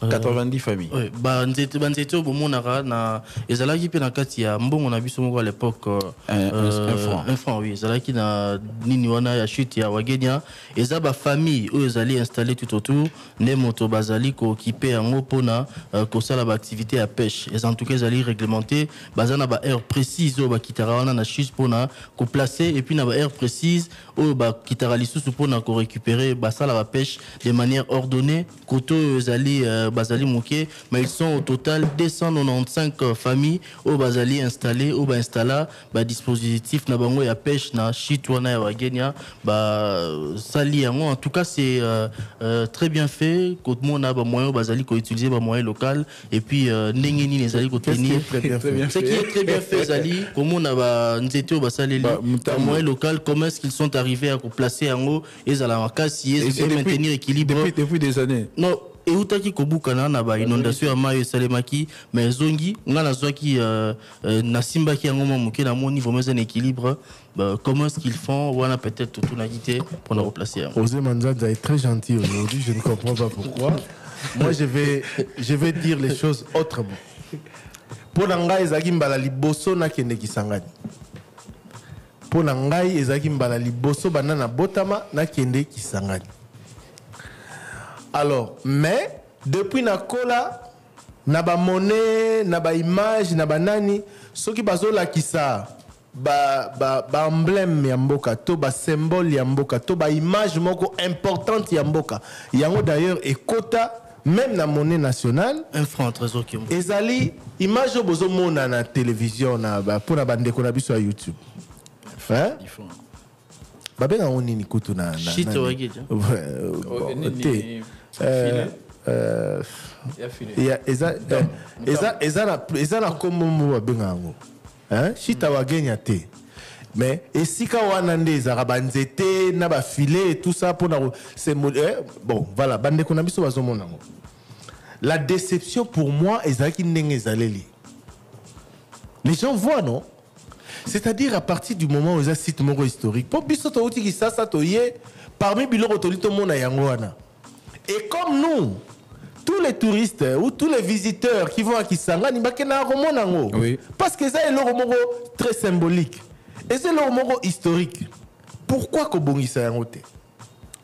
E: 90 familles.
B: Oui, nzete au Bomonara na ezalaki pe na kati ya mbongo na biso moko à l'époque un franc oui ezalaki na nini wana ya chute ya wagenya eza ba famille où ezali installé tout autour ne moto bazali ko occupé yango pona ko sala ba activité à pêche et en tout cas ezali réglementé bazana ba heure précise au ba kitara wana na chute pona ko placer et puis na ba heure précise au ba kitara lisusu pona ko récupérer ba sala ba pêche de manière ordonnée koto ezali Bazali Mouké, mais ils sont au total 295 familles au Bazali installées, au installa, dispositif na bango ya pêche na chitwana ya wagenya, sali en tout cas c'est très bien fait. Côté mon a moyen Bazali ko utiliser moyen local et puis n'engeni les ali ko tenir
C: très bien fait.
B: Ce qui est très bien fait Zali, comme on a nzeto basaleli moyen local, comment est-ce qu'ils sont arrivés à placer en haut et à la makasi et maintenir équilibre
E: depuis des années.
B: Non. Et utaki kobukana na ba inondation ya mayo salemaki mais zongi ngana zwaki na simba ki yango moke na mon niveau mais un équilibre comment est-ce qu'ils font wana peut-être tout na quitté pour nous replacer.
C: Osé Manzanza est très gentil aujourd'hui, je ne comprends pas pourquoi. Moi je vais dire les choses autrement. Pour ngai ezaki mbala liboso na kende kisangani. Pour ngai ezaki mbala liboso banana botama na kende kisangani. Alors, mais depuis na kola, na ba monnaie, na ba image, na ba nani, ceux qui bazo la kisa, ba emblème ya mboka, to ba symbole ya mboka, to ba image moko importante ya mboka. Yango d'ailleurs ekota même na monnaie nationale,
B: un franc trésor qui
C: ezali image bozo mona na télévision na ba pour na bande ko na biso à YouTube. Hein? Babenga oni ni kutu na
B: shit wageja.
C: Eza na kombo babenga ngo. Hein? Chita wagenya te. Mais esika wana nde ezaka banzete na ba filet et tout ça pour c'est bon voilà bande ko na biso bazomona ngo. La déception pour moi ezaki ndenge ezaleli. Les gens voient non? C'est-à-dire à partir du moment où ils ont un site historique, pour bisoto outi qui ça toye parmi biloko tolito mona yango wana. Et comme nous, tous les touristes ou tous les visiteurs qui vont à Kisangani, bakena romona ngo.
E: Oui.
C: Parce que ça est le romo très symbolique. Et c'est le romo historique. Pourquoi ko bongisa yango te?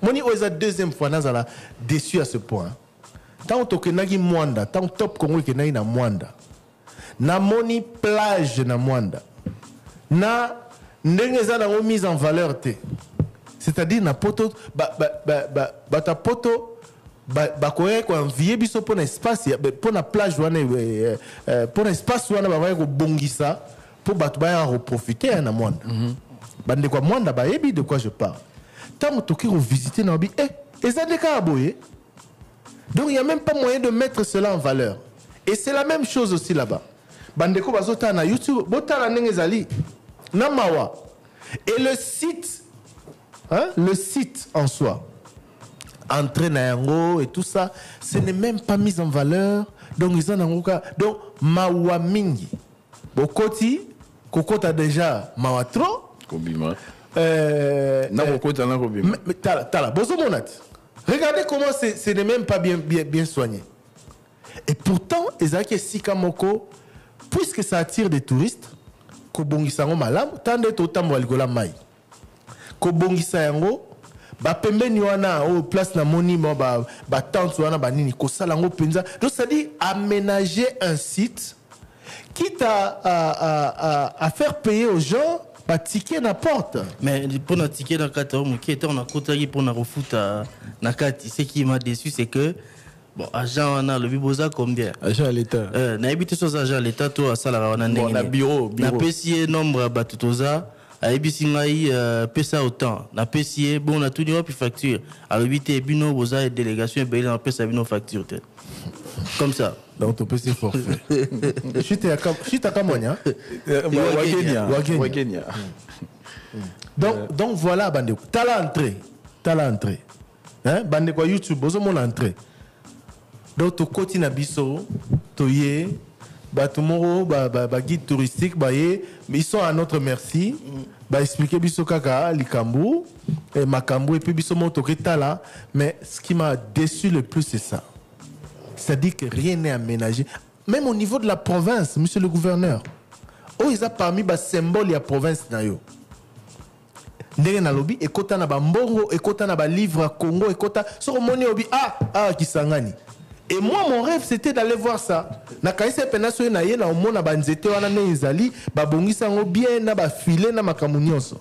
C: Moni oza deuxième fois nazala déçu à ce point. Tant tokenaki Mwanda, tant top Congo kenai na Mwanda. Na moni plage na Mwanda. Na ndenge za nango mise en valeur te. C'est-à-dire na poto ta poto koye ko envier biso pour espace pour na plage wana pour espace wana ba ko bongisa pour batu ba profiter na Mwanda. Bande kwa Mwanda ba yebi de quoi je parle. Tant to ki visiter na bi eza de ka aboye. Donc il y a même pas moyen de mettre cela en valeur. Et c'est la même chose aussi là-bas. Bande ko bazota na YouTube botala ndenge zali. Namawa. Et le site en soi, entrée na yango et tout ça, ce n'est même pas mis en valeur. Donc ils ont donc mawa mingi. Bokoti, kokota déjà mawa trop.
E: Kobima.
C: Regardez comment ce n'est même pas bien soigné. Et pourtant, Ezaki Sikamoko, puisque ça attire des touristes, Kobongisango malam, tande totambo algola mai. Kobongisango, ba pembeni wana au place na monument ba tente wana ba nini ko salango penza. Donc ça dit aménager un site quitte à faire payer aux gens ba ticket n'importe.
B: Mais pour na ticket na kata qui était on a côté pour na refuta na kati, ce qui m'a déçu c'est que bon, agent on a le biboza combien?
E: Agent à l'État.
B: Na habité sur agent à l'État to à sala on a
E: bon, na bureau.
B: Na PCA nombre batutoza a ebisi ngai pesa autant. Na PCA bon on a tout dit puis facture. A habité bino boza et délégation et na pesa bino facture. Comme ça.
C: Donc ton PC forfait. Chita kamonya.
E: Wagenia.
C: Donc voilà bande. T'as l'entrée. Hein bande quoi YouTube bozo mon entrée. Donc to koti na biso to ye ba tomoro ba guide touristique ba ye mais ils sont à notre merci ba expliquer biso kaka likambu et makambu et puis biso moto ketala mais ce qui m'a déçu le plus c'est ça. C'est-à-dire que rien n'est aménagé même au niveau de la province monsieur le gouverneur. Oh ils a parmi ba symbole ya province na yo. Ndenge na lobi ekota na ba mbongo ekota na ba livre Congo ekota so moni obi Kisangani. Et moi, mon rêve, c'était d'aller voir ça. Na kaisa penaso na ye na omona banzete wana ne ezali ba bongisa ngo bien na ba filet na makamunyoso.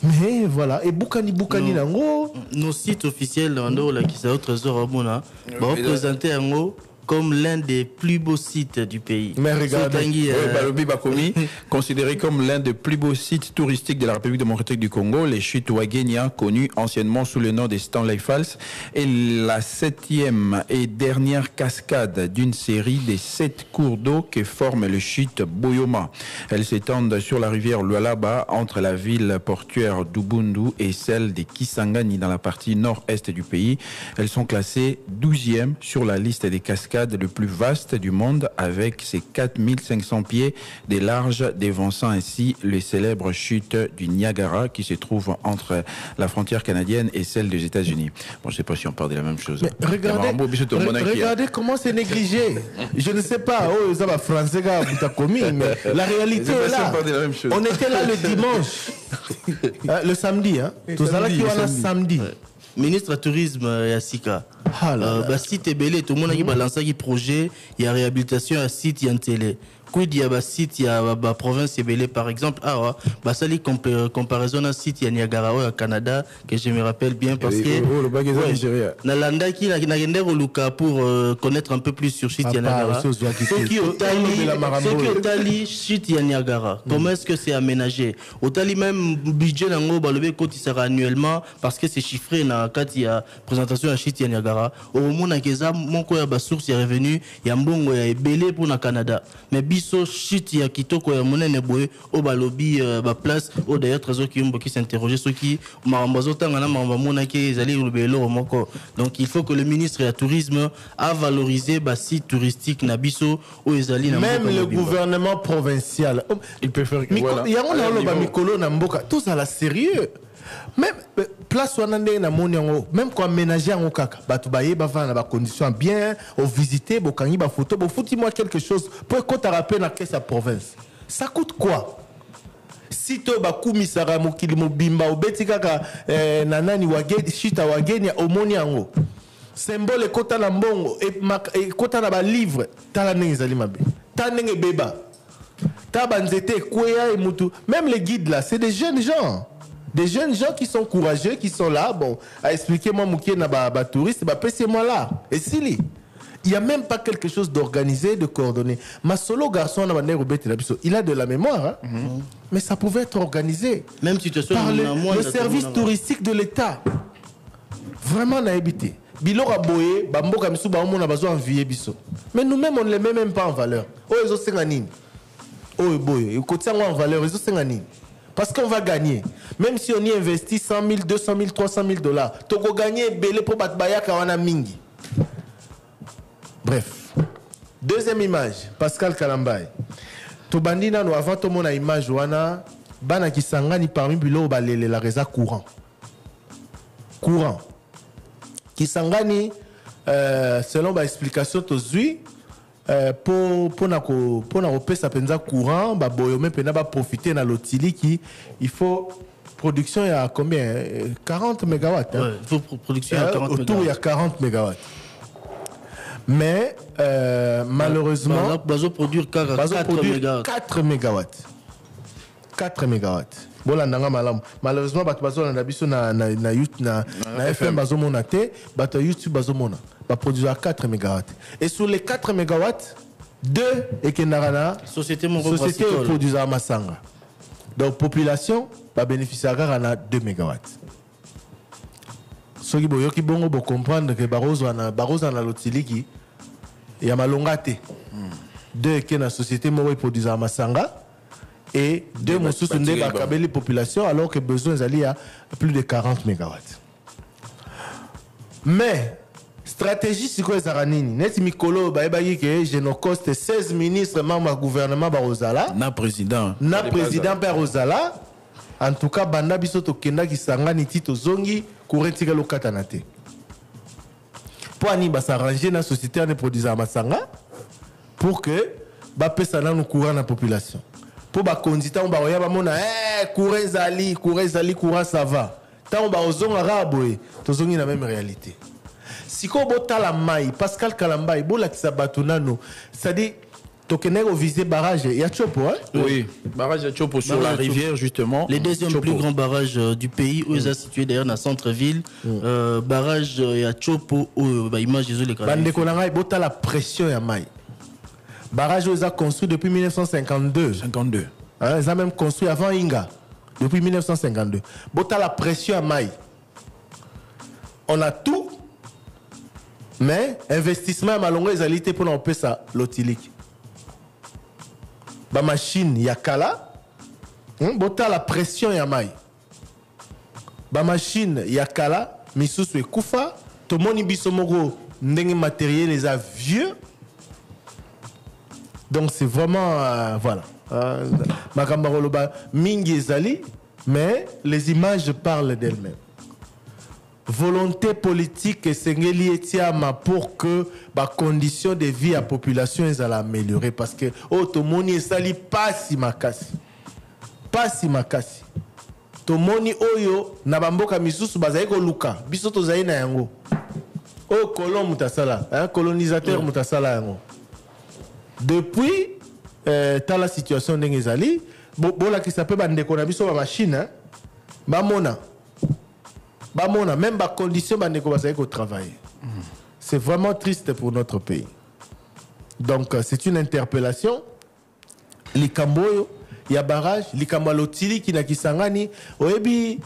C: Mais voilà, et Boukani nango
B: nos sites officiels ndo la qui ça au trésor amona ba représenter ngo comme l'un des plus beaux sites du pays.
E: Mais regardez, Balobi Bakomi, considéré comme l'un des plus beaux sites touristiques de la République démocratique du Congo, les chutes Wagenia, connues anciennement sous le nom des Stanley Falls, est la 7e et dernière cascade d'une série des 7 cours d'eau que forment les chutes Boyoma. Elles s'étendent sur la rivière Lualaba entre la ville portuaire d'Ubundu et celle de Kisangani dans la partie nord-est du pays. Elles sont classées 12e sur la liste des cascades le plus vaste du monde avec ses 4500 pieds de large, dévançant ainsi les célèbres chutes du Niagara qui se trouvent entre la frontière canadienne et celle des États-Unis. Bon, je ne sais pas si on parle de la même chose.
C: Mais regardez comment c'est négligé. Je ne sais pas, ça va français, mais la réalité est là. On était là le dimanche, le samedi, hein. Tout ça là qui va samedi.
B: Ministre tourisme Yassika. Site belé tout le monde a balancé un projet, il y a réhabilitation à site y a télé. Quid il y a site il y a province belé par exemple ça les comparaison à site il y a Niagara au Canada que je me rappelle bien parce que na landa qui na gender au Luka pour connaître un peu plus sur site il y a Niagara. Ceux qui au Tali site il y a Niagara. Comment est-ce que c'est aménagé? Au Tali même budget nango balobe côté sera annuellement parce que c'est chiffré na quand il y a présentation à site il y a Niagara. Au moment na keza mon ko ya ba source ya revenu ya mbongo ya belé pour na Canada. Mais so shit ya kitoko ya monene boye o balobi ba place o d'ailleurs trésor qui s'interroger ceux qui mambazo tanga na mamba mona ki ezali lobelo moko. Donc il faut que le ministre du tourisme a valorisé ba site touristique na biso o ezali na
C: même le gouvernement provincial
E: il peut faire
C: voilà. Il y a on ba mikolo na mboka tout ça la sérieux. Même place wanande na moniango même quoi aménager en kaka batu baye ba va na ba conditions bien au visiter bokangi ba photo bo fouti moi quelque chose pour que tu rappelles na sa province ça coûte quoi si to ba kumisara mokili mobimba obeti kaka nanani wageni shita wageni au moniango symbole kota na mbongo et kota na ba livre tala ndenge zali mabe tala ndenge beba taba nzete kweya et mutu même les guides là c'est des jeunes gens. Des jeunes gens qui sont courageux, qui sont là, bon, à expliquer moi mouké na ba touriste, bah c'est moi là. Et s'il il y a même pas quelque chose d'organisé, de coordonné. Ma solo garçon il a de la mémoire, hein? Mais ça pouvait être organisé.
B: Même si tu
C: par le service touristique de l'État. Vraiment n'a habité. Bilora boye, bamboka misu ba on a besoin envier biso. Mais nous-mêmes on ne les met même pas en valeur. Oh ils ont senganine. Oh boye, ils cotent en valeur, ils ont senganine. Parce qu'on va gagner. Même si on y investit 100 000, 200 000, 300 000 $, tu vas gagner belé pour batbaya kawana mingi. Bref. Deuxième image, Pascal Kalambay. Tu bandina no avant to mona image wana bana Kisangani parmi bilo balele la reza courant Kisangani selon ba explication tozui pour na opesa penza courant ba boyome pena ba profiter na lotili qui il faut production il y a combien 40 mégawatts hein?
B: Ouais, il faut production à 40
C: autour il y a 40 mégawatts mais malheureusement
B: bazo produire
C: 4 mégawatts 4 mégawatts bola nanga malam malheureusement bato bazo na biso na FM bazo mona te bato YouTube bazo mona ba produire à 4 mégawatts et sur les 4 mégawatts 2 et kenarana
B: société
C: produisant à Masanga donc population va bénéficier à 2 mégawatts ce qui boyoki bongo bo comprendre que barozo na lotiliki ya malongate 2 et na société moko produisant à Masanga et 2 mosusu nde bakabeli population alors que besoin zali à plus de 40 mégawatts mais stratégie siko ezara nini neti mikolo bayebaki ke Genocost 16 ministres membres du gouvernement barozala
E: na président
C: mpe rozala en tout cas banda biso tokenda Kisangani ti tozongi kurentika lokatana te po ani basarranger na société de produisant à Masanga pour que bapesa nanu courant na population pour bakondita on baroya bamona courant ça va tant ba ozonga raboye tozongi na même réalité siko botala mai Pascal Kalamba ibola kisabatu nano c'est-à-dire tokeneko viser barrage ya Chopo hein?
E: Oui, barrage de Chopo sur la rivière justement.
B: Les deuxième plus grand barrage du pays où ils sont situés d'ailleurs dans centre-ville. Barrage ya Chopo où bah image les gars.
C: Bande konanga bota la pression ya mai. Barrage ils ont construit depuis 1952. 52. Hein, ils ont même construit avant Inga depuis 1952. Bota la pression ya mai. On a tout mais investissement à malongo ezalité pour en payer ça l'otilik. Ba machine ya kala bota la pression ya mai ba machine ya kala misusu ekufa tomoni biso moko ndenge matériel les a vieux donc c'est vraiment voilà makamba koloba mingi ezali mais les images parlent d'elles-mêmes. Volonté politique et sengeli etiama pour que la condition de vie à la population est améliorer parce que automoni esali pas si makasi tomoni oyo na bamboka misusu bazali ko luka biso tozali na yango o colon mutasala hein colonisateur mutasala yango depuis la situation ndenge ezali bola ki s'appelle bandeko na biso ba machine hein Bamona, même la condition de travailler. C'est vraiment triste pour notre pays. Donc, c'est une interpellation. Likamboyo, il y a barrage. Likambalotili qui n'a Kisangani. Oebi,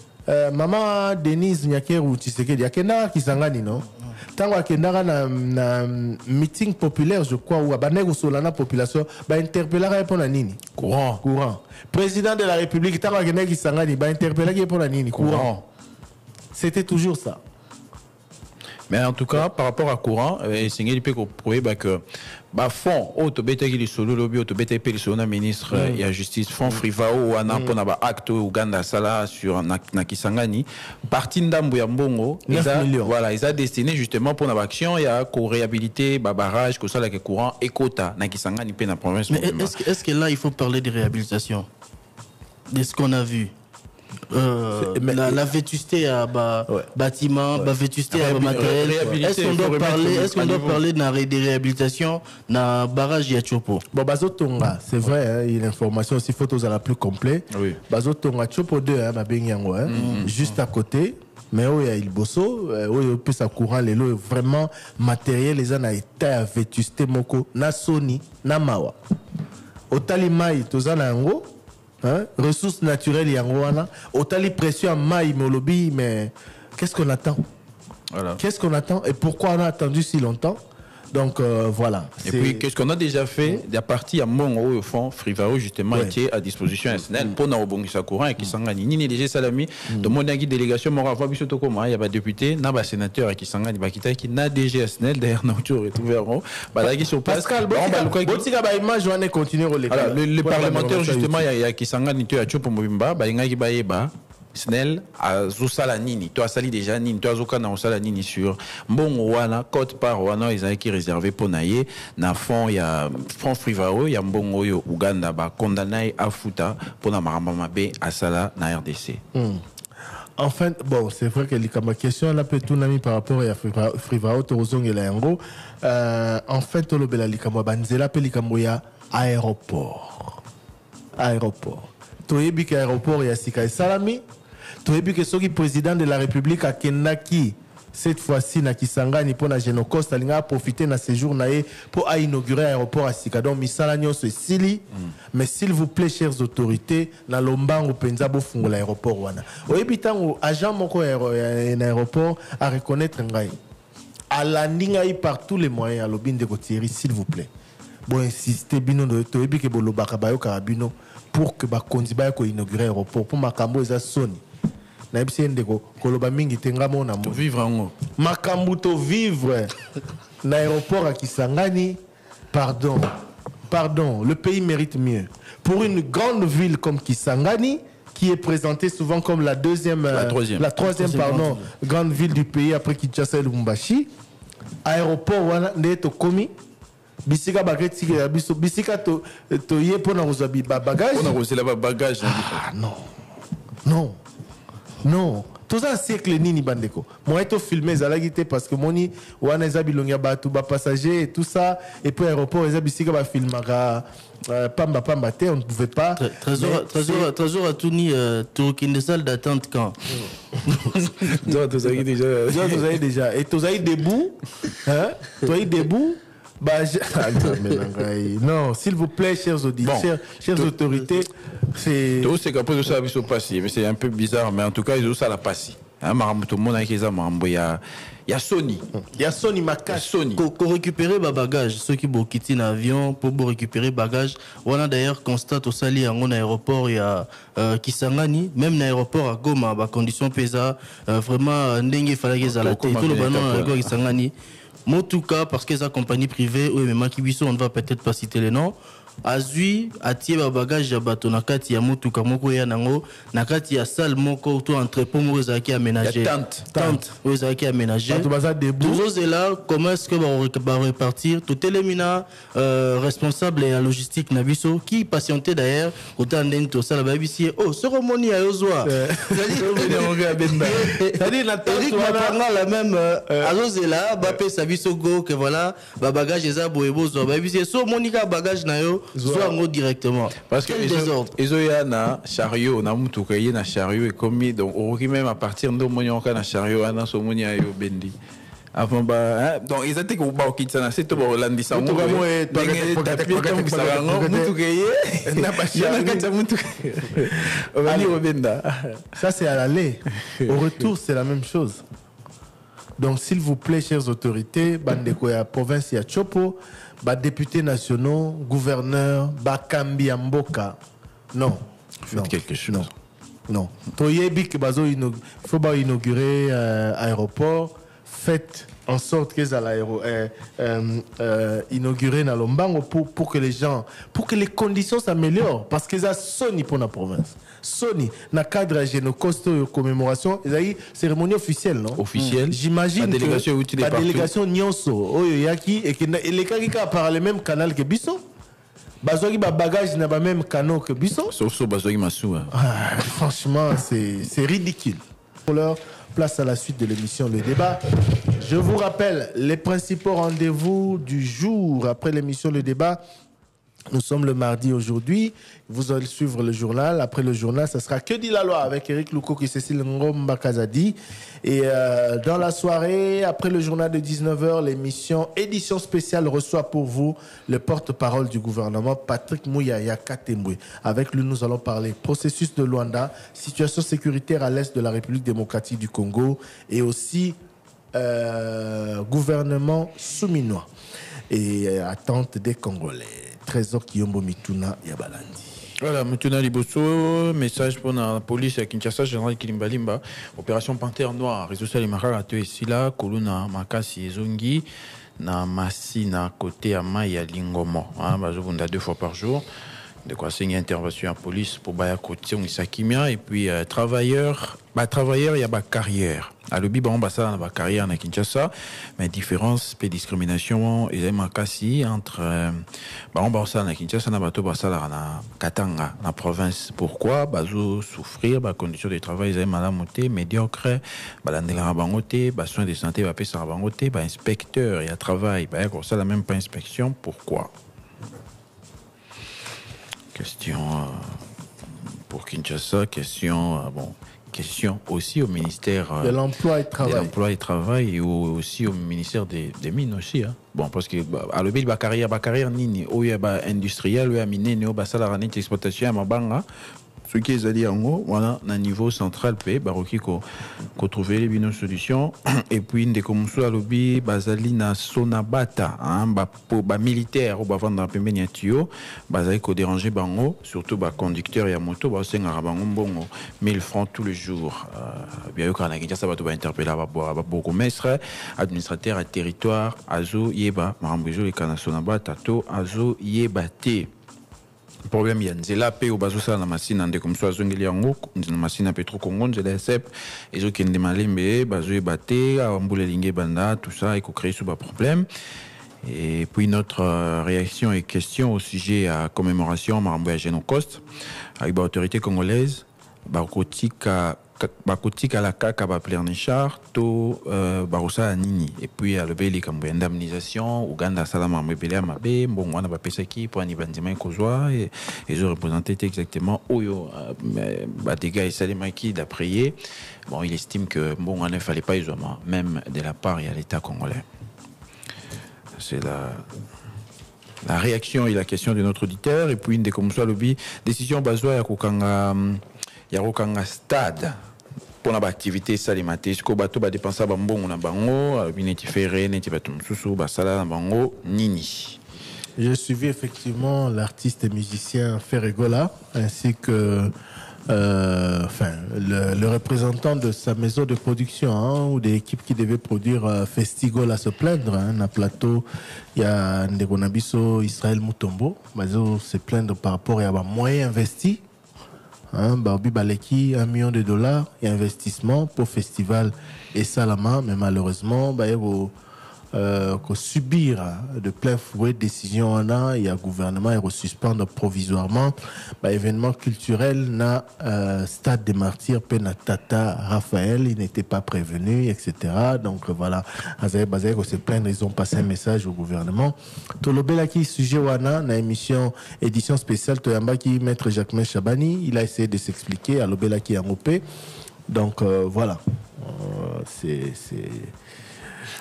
C: maman Denise Nyakeru Tshisekedi, il y a Kenda Kisangani, non? Tant qu'il y a un meeting populaire, je crois, où il y a la population, il interpeller pour la nini. Courant. Président de la République, tant qu'il y a Kisangani, il interpeller pour la nini. Courant. C'était toujours ça.
E: Mais en tout cas, par rapport à courant, c'est qu'il peut prouver que fond autobete qui solo lobby autobete pe le ministre et la justice fond frivao ana pona ba acte Uganda sala sur na Kisangani parti ndambu ya mbongo voilà ils a destiné justement pour la action il y a ko réhabiliter ba barrage que ça la courant et quota na Kisangani pe na province.
B: Mais est-ce que là il faut parler de réhabilitation de ce qu'on a vu? La vétusté à bâtiment, la vétusté à matériel. Est-ce qu'on doit parler de réhabilitation dans barrage Yachopo?
C: Bon, Bazotonga, c'est vrai, hein, il y a l'information aussi photos à la plus complète. Oui. Bazotonga Chopo 2, juste à côté. Mais où il y a il bosso, où il peut ça courant les lots vraiment matériel les ana état à vétusté moko na Sony na Mawa. Otalimai tozana ngo. Hein? Ressources naturelles yangoana otali pression à maï mais qu'est-ce qu'on attend? Voilà. Qu'est-ce qu'on attend et pourquoi on a attendu si longtemps? Donc voilà.
E: Et puis qu'est-ce qu'on a déjà fait? Il y a parti à mon au fond Frivaro justement était à disposition SNEL pour nous rebondir courant et qui s'engage ni déjà salami de mon délégation m'aura voir biso comment il y a pas député n'a pas sénateur qui s'engage qui n'a déjà SNEL derrière nous retrouveront là qui sur place
C: Pascal image on est continuer
E: les parlementaires justement il y a qui s'engage ni tu as pour Mobimba ba inga qui ba SNEL a Zousala Nini, tu as sali déjà Nini, tu as Zokana Osala Nini sur Mbongo Wana, Côte par Wana, ils ont qui réservé pour Naye, na fond, il y a Front Frivaro, il y a Mbongo yo Uganda, ba condamné à Fouta pour na Marambamabe à Sala na RDC.
C: Enfin, bon, c'est vrai que ma question là peut tout nami par rapport à Frivaro, Torozong et Lango. En fait, tout le bel Likama Banzela pe Likamoya aéroport. Aéroport. Toyebi que aéroport ya Sika et Salami. Toyebi que soki président de la République a Kenaki cette fois-ci na Kisangani pour na Genocost alinga profiter na séjour nae pour inaugurer aéroport à Sika. Donc misala nyonso sili. Mais s'il vous plaît chères autorités na lombango penza bo fungola aéroport wana. Oyebi tango agent moko en aéroport à reconnaître ngai. A landinga par tous les moyens à lobin de Gauthier s'il vous plaît. Bon insister bino de toyebi que bolobaka bayo karabino pour que ba kondiba ko inaugurer aéroport pour makambo eza soni. Na ebisi ndeko koloba mingi tengamo na mo
E: vivre en
C: makambo to vivre na aéroport à Kisangani. Pardon, le pays mérite mieux. Pour une grande ville comme Kisangani qui est présentée souvent comme la troisième grande ville du pays après Kinshasa et Lubumbashi, aéroport wana ndeto komi bisika baketi ya biso bisika to ye pona kozabi bagage
E: on a reçu la bagage
C: non tout ça siècle nini bandeko moi to filmer zalaki te parce que moni wana eza bilongi ya bato ba passager et tout ça et puis aéroport eza bisika ba filmaka pamba te on ne pouvait pas
B: trésor à Touni tu une salle d'attente quand
C: vous avez déjà et vous avez debout hein toi debout non, s'il vous plaît, chers auditeurs, chères autorités, c'est.
E: Tout ce qu'après ça a passé, mais c'est un peu bizarre, mais en tout cas, ils ont ça la passé. Hein, tout le monde a qui ça, il y a Sony.
C: Il y a Sony, ma cache.
E: Sony.
B: Pour récupérer ma bagage, ceux qui vont quitter l'avion pour récupérer bagage. On a d'ailleurs constate au Sali, en aéroport, il y a Kisangani, même l'aéroport à Goma, conditions pesa, vraiment, n'engue fallait qu'ils aient tout le banon à Kisangani. Motuka, parce que c'est une compagnie privée, ou même Kibiso, on ne va peut-être pas citer les noms. Azui, atie ba bagage ya bato na kati ya motuka moko ya nango, na kati ya salle moko to entrepôt moko zaki aménagé. Tente, ou zaki aménagé. Toujours là, comment est-ce que va repartir? Tout élimina responsable et la logistique nabiso qui patientait d'ailleurs autant d'ento ça la babisi. Oh, cérémonie à Yozwa. C'est-à-dire la même Azozela, Bapé Sabiso go que voilà, ba bagage eza boebozo babisi so monika bagage na yo soit directement
E: parce que ils ont na chariot na mutuka y na chariot et commis donc au même à partir de monyon na chariot na so monia yo bendi avant bah donc ils étaient au bas qui ça c'est tout Hollande ça mutuka mo na pas mutuka
C: ça c'est à l'aller au retour c'est la même chose. Donc, s'il vous plaît, chères autorités, bandeko ya province ya Chopo, députés nationaux, gouverneurs, Bakambi Amboka, non.
E: Faites quelque chose.
C: Non. Toyebi que bazo faut pas inaugurer aéroport, faites en sorte que ça inaugurer na Lombango pour que les gens, pour que les conditions s'améliorent, parce que ça sonne pour la province. Sony na cadre Genocost commémoration ezali cérémonie officielle non
E: officielle
C: j'imagine la délégation nyonso oyo yaki et que les kaka par le même canal que biso bazwaki ba bagage na ba même canal que biso
E: sauf so bazwaki masu
C: franchement c'est ridicule. Pour l'heure, place à la suite de l'émission Le Débat. Je vous rappelle les principaux rendez-vous du jour après l'émission Le Débat. Nous sommes le mardi aujourd'hui. Vous allez suivre le journal. Après le journal, ce sera Que dit la loi avec Eric Louko et Cécile Ngomba Kazadi. Et dans la soirée, après le journal de 19h, l'émission édition spéciale reçoit pour vous le porte-parole du gouvernement, Patrick Mouyaya Katembwe. Avec lui, nous allons parler processus de Luanda, situation sécuritaire à l'est de la République démocratique du Congo et aussi gouvernement souminois et attente des Congolais. Trésor Kiyombo Mituna Yabalandi.
E: Voilà, Mutuna Liboso, message pour la police à Kinshasa, général Kilimbalimba, opération Panthère Noire, réseau Salimara, Atue Sila, Koluna, Makasi et Zongi, na Massina, côté à Maya Lingomo, Bazobunda 2 fois par jour. De quoi c'est une intervention à police pour Baya côté Sakimia et puis travailleurs, il y a ba carrière. À l'obi on va ça ba carrière na Kinshasa, mais différence et discrimination et makasi entre on va ça na Kinshasa na bato ba ça na Katanga na province. Pourquoi bazo souffrir ba conditions de travail ils malamoté médiocre, balandela bangoté, ba soins de santé ba pesa bangoté, ba inspecteur il y a travail, ba comme ça la même pas inspection. Pourquoi? Question pour Kinshasa, question aussi au ministère
C: de l'emploi et travail.
E: De l'emploi et travail et aussi au ministère des mines aussi. Hein. Bon, parce que à l'obéi ba carrière nini, ou ya ba industriel, ou ya mine, ou ba salarié d'exploitation à mabanga. Ce qui est allé en haut, voilà, à niveau central, baroki ko trouver les bonnes solutions. Et puis, des comme ça, à l'obéi, bazali na sonabata, hein, ba militaire, ou ba vendre un peu miniatio, bazali ko déranger bango, surtout ba conducteur et à moto, ba senga rabango bongo, 1000 francs tous les jours. Bien eu quand on a ça va tout interpeller ba beaucoup mestre, administrateur à territoire, azo yeba, marambejo les kana sonabata to azo yebate. Problème ya nzela pe obazosa na machine ande comme ça zongeli yango na machine Petro Congo nzela sep ezo kende malembe bazo ebate ambule linge banda tout ça et ko créer ce problème. Et puis notre réaction et question au sujet à commémoration Marambo ya Génocoste avec l'autorité congolaise bakotika la kaka ba pleurnichard to barosa nini et puis à lever les cambo indemnisation Uganda salama mbele mabe bon wana ba pesaki pour ani bandima kozwa et ils ont représenté exactement oyo ba dégâts et salimaki d'après bon il estime que bon il ne fallait pas isolement même de la part il y a l'état congolais. C'est la réaction et la question de notre auditeur et puis une des comme ça lobby décision bazwa ya kokanga stade pour la activité salimate ce ko bato ba dépenser ba mbongo na bango bineti ferré neti bato mususu ba sala na bango nini.
C: J'ai suivi effectivement l'artiste et musicien Ferregola ainsi que le représentant de sa maison de production ou des équipes qui devaient produire Festival à se plaindre à plateau il y a Ndegonabiso Israël Mutombo bazo se plaindre par rapport à moyens investis Barbi Baleki $1 million et investissement pour festival et Salama mais malheureusement qu'on subir de plein fouet décision il y a gouvernement et suspendre provisoirement événement culturel na stade des martyrs Penatata Raphaël il n'était pas prévenu etc. donc voilà basé se plaindre ils ont passé un message au gouvernement Tolobelaki sujet wana na émission édition spéciale Toyambaki maître Jacquemin Chabani il a essayé de s'expliquer à Lobelaki Angopé donc voilà c'est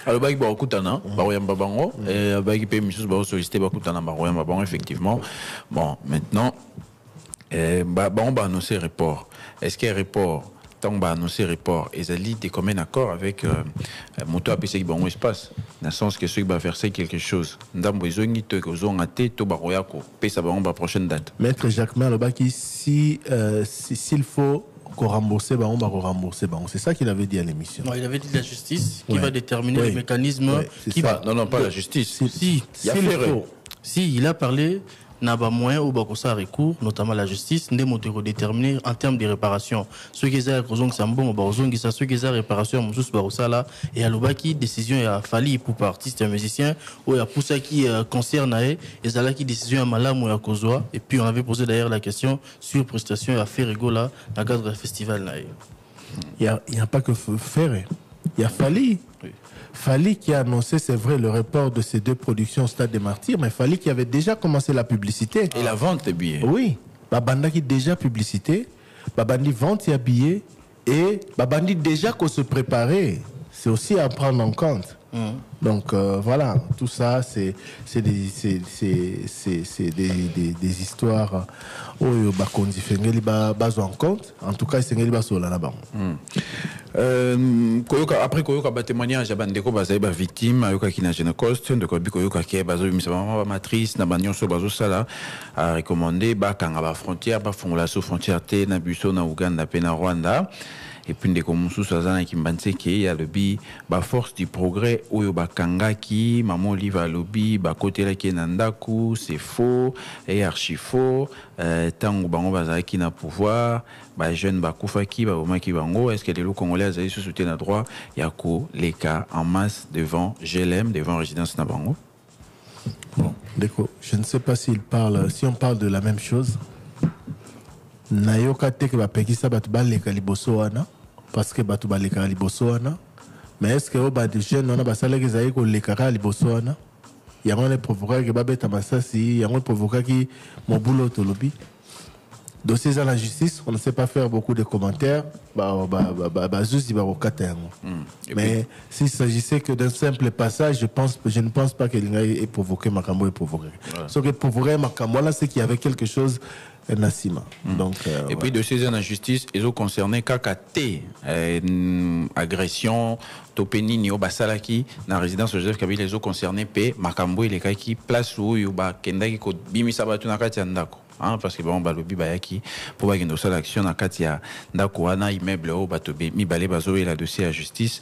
E: alors bah il va écoutana baroyamba bango et bah il peut missus bah solliciter bah écoutana baroyamba bango effectivement bon maintenant bah on va annoncer report est-ce qu'il y a report tant on va annoncer report et ça lit des communs accord avec moto APC bon espace dans le sens que ceux qui va faire c'est quelque chose ndambo izongi to ko zonga te to baroya ko pesa ba on va prochaine date
C: maître Jacquemin Lobaki si s'il faut rembourser, on va rembourser. C'est ça qu'il avait dit à l'émission.
B: Non, il avait dit la justice qui va déterminer le mécanisme qui va.
E: Non, pas la justice.
B: Si, il a parlé n'a pas moyen ou bakosa recours, notamment la justice, n'est pas déterminé en termes de réparation. Ceux qui ont raison que c'est bon, ceux qui ont réparation, Moussous Barosala et Alobaki, décision a fallu pour artiste et musicien, ou il y a pour ça qui concerne et ça qui décision à Malam ou à Kozoa. Et puis on avait posé d'ailleurs la question sur prestation à Ferregola dans le cadre du festival.
C: Il n'y a pas que faire. Il y a fallu. Fali qui a annoncé, c'est vrai, le report de ces deux productions au Stade des Martyrs, mais Fali qui avait déjà commencé la publicité.
E: Et la vente des billets.
C: Oui. Babanda qui déjà publicité, Babandi vente et billets, et Babandi déjà qu'on se préparait. C'est aussi à prendre en compte. Donc voilà, tout ça, c'est des histoires où Bakondi Fengeli bazo en compte. En tout cas, Fengeli bazo là là-bas.
E: Après Koyoka ba témoignage bandeko bazaye ba victime ayoka kina Génocost de Koyoka qui bazo misa ba matrice na banyon so bazo sala a recommandé ba kanga ba frontière ba fongola so frontière te na biso na Uganda pe na Rwanda. Et puis ndeko mususu azana kimbanseke ya lobi ba force du progrès oyo bakanga ki maman Olive lobi ba kotela ki na ndaku c'est faux et archi faux tango bango bazaki na pouvoir ba jeune bakufa ki ba omaki bango est-ce que les congolais azali sous soutien à droit yako les cas en masse devant GLM devant résidence na bango.
C: Bon, ndeko, je ne sais pas si on parle de la même chose. Nayoka te ke ba pekisa batu ba leka liboso wana parce que batu ba leka liboso wana mais est-ce que ba de jeunes wana ba sala ke zayi ko leka liboso wana yango ne provoquer ke ba beta masasi yango provoquer ki mobulo tolobi dossier à la justice on ne sait pas faire beaucoup de commentaires juste mais s'il s'agissait que d'un simple passage je ne pense pas que l'Inga ait provoqué Makambo et provoqué ce que provoquait Makambo là c'est qu'il y avait quelque chose Nassima. Donc,
E: et puis de ces en justice, ils ont concerné KKT, agression, Topeni, Nio Basalaki, dans la résidence de Joseph Kabila, ils ont concerné P, Makambo et les Kaki, place où Yuba, Kendaki, Bimi Sabatu Nakati Andako. Parce que bon, Balobi Bayaki, pour qu'il y ait une action dans Katia, Ndako, Ana, immeuble, Batobe, Mi Balé Bazo et la dossier à justice.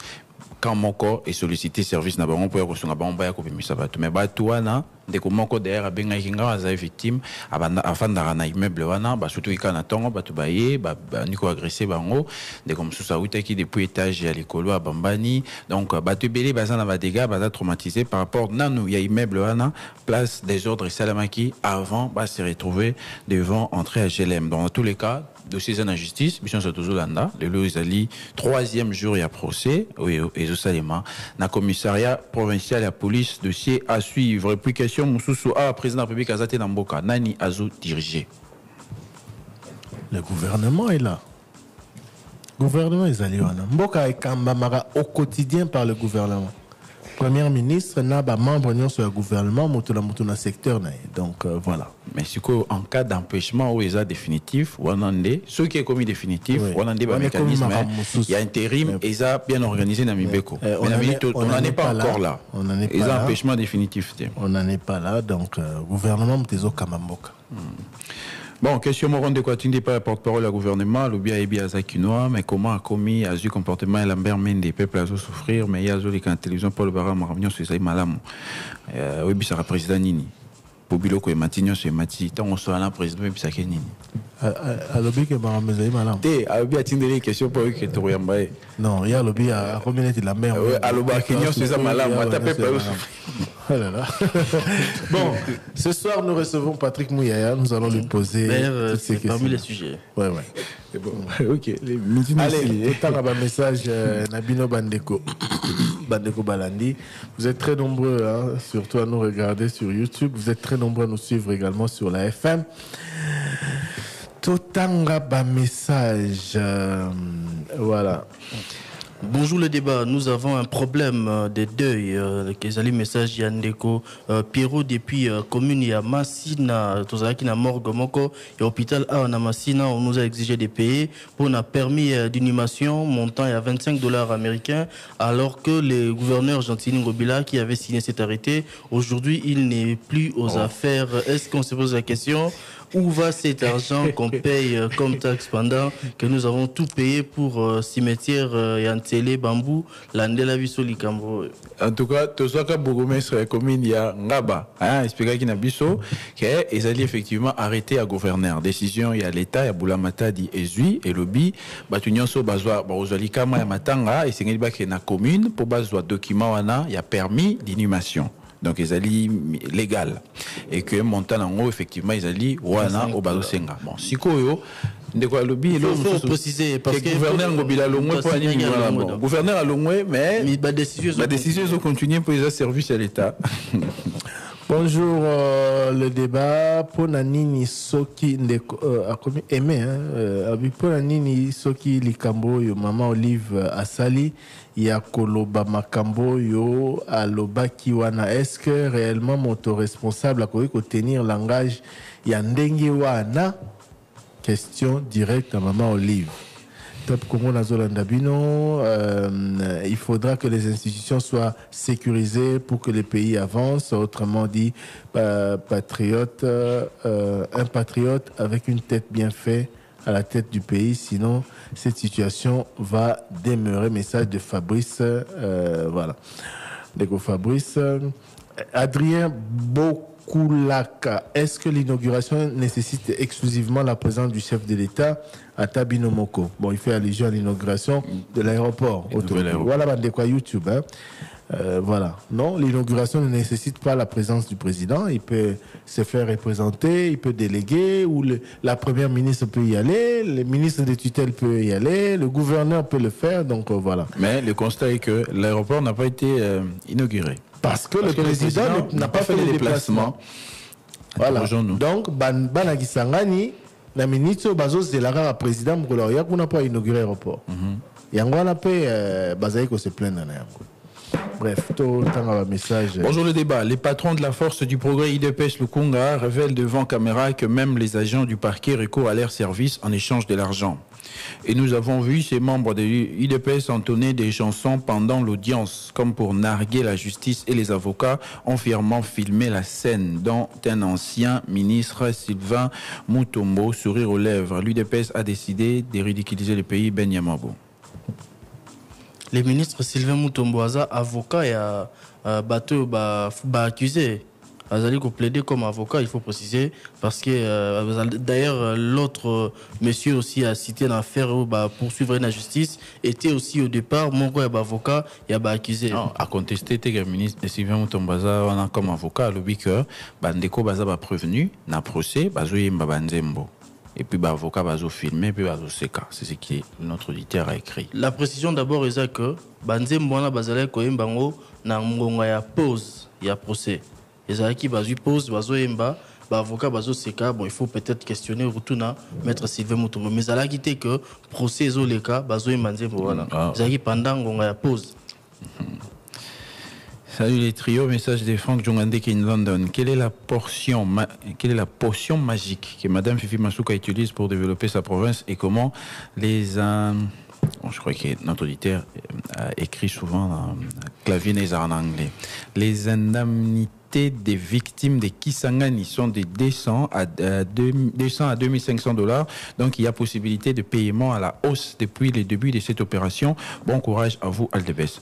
E: Quand mon corps est sollicité service n'a pas on peut recevoir bon baya ko bimisa batu mais batu wana de ko moko derrière benga kinga aza victime afin d'arana immeuble wana ba surtout ikana tongo batu baye ba niko agressé bango de comme sous uta qui depuis étage ya likolo a bambani donc batu belé bazana ba dégâts baza traumatisé par rapport nanu ya immeuble wana place des ordres salamaki avant ba se retrouver devant entrer à GLM dans tous les cas dossier en justice, mission Sotozolanda, le Loisali, 3e jour et à procès, et Zosalema, na commissariat provincial et à police, dossier à suivre, réplication, Moussoussou, président de la République, Azate Namboka, Nani Azo dirigé.
C: Le gouvernement est là. Le gouvernement est allé là. Mboka est Kambamara au quotidien par le gouvernement. Premier ministre n'a pas membre sur le gouvernement, dans secteur. Donc voilà.
E: Mais si en cas d'empêchement où il y a définitif, ceux qui est commis définitif, on a des mécanismes, il y a intérim et ça bien organisé dans Mibeko. On n'en est pas encore là. Il y a empêchement définitif.
C: On n'en est pas là, donc gouvernement Mtezo Kamamboka.
E: Bon, question Moron de Kwatine n'est pas porte-parole au gouvernement, l'Obia Ebi Azakinoa, mais comment a commis à ce comportement et Lambert Mende des peuples à souffrir, mais il y a les télévision Paul Barra Maravignon sur Isaï Malam. Oui, ça sera président Nini. Pobilo ko Matignon sur Mati, tant on soit là président et puis ça Nini.
C: À l'objet que Maram Isaï Malam.
E: À l'objet atteindre les questions pour que tu regardes.
C: Non, il y a l'objet à combien de la mer.
E: À l'objet Kenyon sur Isaï Malam, à taper pas
C: Bon, ce soir nous recevons Patrick Mouyaya, nous allons lui poser toutes ces questions.
B: Parmi les sujets.
C: Ouais.
E: C'est bon. Ok.
C: Allez, autant à message Nabino Bandeko. Bandeko Balandi. Vous êtes très nombreux, surtout à nous regarder sur YouTube. Vous êtes très nombreux à nous suivre également sur la FM. Totanga ba message. Voilà.
B: Bonjour le débat, nous avons un problème de deuil. Kezali message Yandeko Pierrot depuis commune ya Massina, tozalaki na morgue moko et hôpital à na Massina, on nous a exigé de payer pour un permis d'inhumation montant à $25 américains, alors que le gouverneur Gentili Ngobila qui avait signé cet arrêté, aujourd'hui il n'est plus aux affaires. Est-ce qu'on se pose la question? Où va cet argent qu'on paye comme taxe pendant que nous avons tout payé pour cimetière Yantele, Bambou, Landela Biso, Likambo?
E: En tout cas, tout ça que bourgmestre commune il y a Ngaba, expliqué qu'il y a Biso, qu'ils allaient effectivement arrêter à gouverneur. Décision, il y a l'État, il y a Boulamata dit Ezui et Lobby, Batunyon so bazwa, Barozali Kama, Matanga, et c'est qu'il na commune, pour bazwa document wana, il y a permis d'inhumation. Donc ils allaient légal et que montant en haut effectivement ils allaient wana au Bazosenga. Bon sikoyo de quoi lobby et
B: faut préciser parce que
E: gouverneur Ngobila Longwe pour aller bon gouverneur à Longwe mais
B: la décision
E: ils ont continué pour les services à l'État.
C: Bon Bonjour, le débat. Ponanini Soki aimé, Ponanini Soki Likambo, yo Maman Olive Asali, Yakoloba Makambo, yo Aloba Kiwana. Est-ce que réellement mon responsable a pu tenir langage Yandengi Wana? Question directe à Maman Olive. Il faudra que les institutions soient sécurisées pour que le pays avance. Autrement dit, un patriote avec une tête bien faite à la tête du pays. Sinon, cette situation va demeurer. Message de Fabrice. Voilà. Donc, Fabrice. Adrien Bokoulaka. Est-ce que l'inauguration nécessite exclusivement la présence du chef de l'État à Tabinomoko? Bon, il fait allusion à l'inauguration de l'aéroport. Voilà, de quoi YouTube. Hein. Voilà. Non, l'inauguration ne nécessite pas la présence du président. Il peut se faire représenter, il peut déléguer, ou la première ministre peut y aller, le ministre de tutelle peut y aller, le gouverneur peut le faire. Donc voilà. Mais le constat est que l'aéroport n'a pas été inauguré. Parce que le président n'a pas fait les déplacements. Voilà. Donc, Banagisangani, la ministre Bazos de la président Mourouloria, qu'on n'a pas inauguré l'aéroport. Yangwana peut Bazaïko se plaindre. Bref, tout le temps message. Bonjour le débat. Les patrons de la force du progrès IDPS Lukunga révèlent devant caméra que même les agents du parquet recourent à leur service en échange de l'argent. Et nous avons vu ces membres de l'IDPS entonner des chansons pendant l'audience, comme pour narguer la justice, et les avocats ont fièrement filmé la scène, dont un ancien ministre, Sylvain Mutombo, sourire aux lèvres. L'IDPS a décidé de ridiculiser le pays. Ben Yamabo.
B: Les ministres Sylvain Mutomboaza, avocat et bateau accusé. Azali ko plaider comme avocat, il faut préciser, parce que d'ailleurs l'autre monsieur aussi a cité l'affaire poursuivre la justice, était aussi au départ mon avocat et accusé.
E: A contesté le ministre Sylvain Mutomboaza comme avocat, le que bandeko baza ba prévenu na procès bazo yemba banzembo. Et puis, l'avocat va filmer, puis va seka. C'est ce que notre auditeur a écrit.
B: La précision d'abord est que Banze Mbwana Bazale Koyembango na Mgonga ya pause, il y a procès. Et ça qui va pause, Bazo Yemba, l'avocat Bazo Seka. Bon, il faut peut-être questionner Rutuna, maître Sylvain Mutombo. Mais ça a quitté que procès est le cas, Bazo Yembanze Mbwana. Ça qui pendant Mgonga ya pause.
E: Salut les trios, message de Franck Jongandeke in London. Quelle est la potion magique que Madame Fifi Masuka utilise pour développer sa province et comment je crois que notre auditeur a écrit souvent clavier en anglais. Les indemnités des victimes de Kisangani sont de 200 à 2500 $. Donc il y a possibilité de paiement à la hausse depuis le début de cette opération. Bon courage à vous, Aldebes.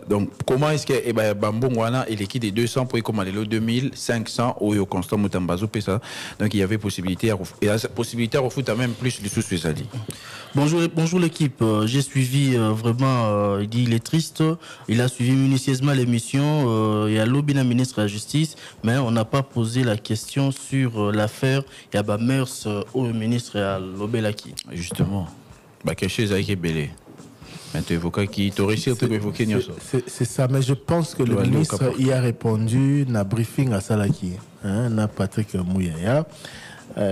E: Donc, comment est-ce que Bambongwana est l'équipe des 200 pour commander le 2500 au Constant Mutambazo ça. Donc, il y avait possibilité à refouler même plus les sous-spécialistes.
B: Bonjour l'équipe. J'ai suivi vraiment, il est triste. Il a suivi minutieusement l'émission. Il y a l'Obina ministre de la Justice, mais on n'a pas posé la question sur l'affaire. Il y a Mers au ministre à l'Obelaki.
E: Justement, quelque chose a été belé.
C: C'est ça, mais je pense que le ministre y a répondu dans briefing à Salaki, na Patrick Mouyaya,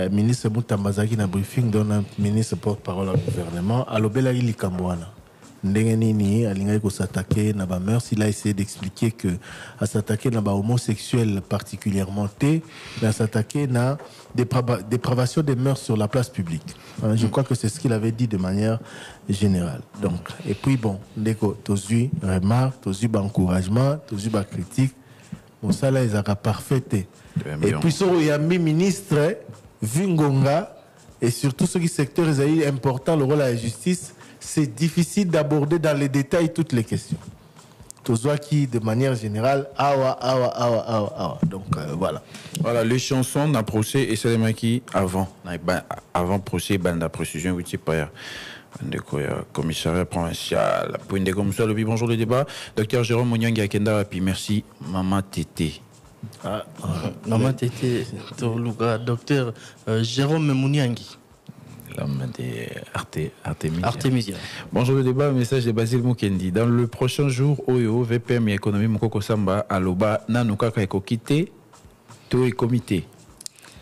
C: ministre Moutambazaki na briefing dans ministre porte-parole au gouvernement, à l'Obelaki Likambouana. Ndengenini alingai ko s'attaquer na ba mœurs, il a essayé d'expliquer que à s'attaquer na ba homosexuel particulièrement à s'attaquer na dépravation des mœurs sur la place publique. Je crois que c'est ce qu'il avait dit de manière générale. Donc et puis bon, ndeko tozu remarque, tozu ba encouragement, tozu ba critique. Bon ça là ils a parfait. Et puis sur yambi ministre Vingonga et surtout ce qui secteur est important le rôle de la justice. C'est difficile d'aborder dans les détails toutes les questions. Tozoa qui, de manière générale, awa. Donc, voilà.
E: Voilà, les chansons d'un procès et seulement qui, avant procès, la précision, oui, c'est pas commissariat provincial. Bonjour le débat. Docteur Jérôme Mouniangi Akenda, puis merci, Maman Tété.
B: Maman Tété, docteur Jérôme Mouniangi.
E: L'homme de Artemisia.
B: Artemisia.
E: Bonjour le débat, message de Basile Mukendi. Dans le prochain jour, Oyo, VPM et économie Mokoko Samba, Aloba, Nanukaka et Kokite, to et comité.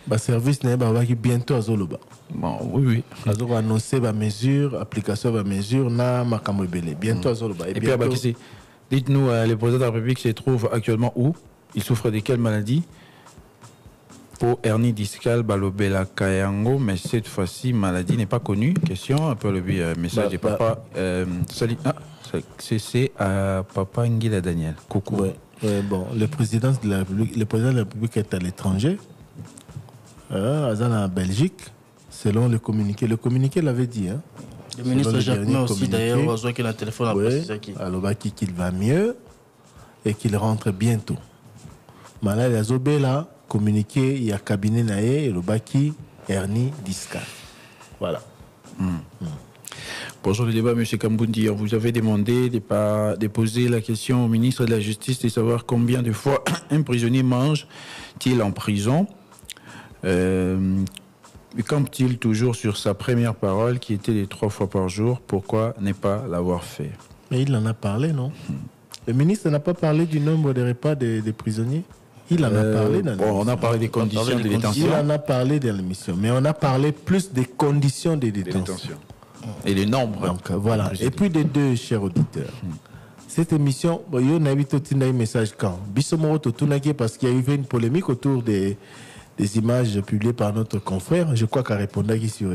C: Le service n'est pas bientôt à Zoloba.
E: Bon, oui.
C: Ils ont annoncé la mesure, application de la mesure, na Makamobele. Bientôt à Zoloba.
E: Et puis, Abakissi, dites-nous, le président de la République se trouve actuellement où? Il souffre de quelle maladie? Pour hernie discale, Balobela Kayango, mais cette fois-ci, maladie n'est pas connue. Question, un peu le message de papa. Salut. Ah, c'est à papa Ngila Daniel. Coucou.
C: Bon, le président de la République est à l'étranger, en Belgique, selon le communiqué. Le communiqué l'avait dit. Hein.
B: Le ministre Jacquemin aussi, d'ailleurs, on voit qu'il a un téléphone à préciser
C: alors, qu'il va mieux et qu'il rentre bientôt. Malade, il y a Zobela. Communiqué, il y a cabinet naé et le baki hernie discale. Voilà.
E: Bonjour le débat, M. Kambundi. Vous avez demandé de poser la question au ministre de la Justice de savoir combien de fois un prisonnier mange-t-il en prison. Campe-t-il toujours sur sa première parole qui était de 3 fois par jour? Pourquoi ne pas l'avoir fait?
C: Mais il en a parlé, non? Le ministre n'a pas parlé du nombre de repas des prisonniers? Il en a parlé dans
E: on a parlé des conditions de détention.
C: Il en a parlé dans l'émission, mais on a parlé plus des conditions de détention.
E: Et les nombres.
C: Donc voilà. Et puis des deux, chers auditeurs. Cette émission, on a vu tout un message quand parce qu'il y a eu une polémique autour des images publiées par notre confrère. Je crois qu'elle répondait sur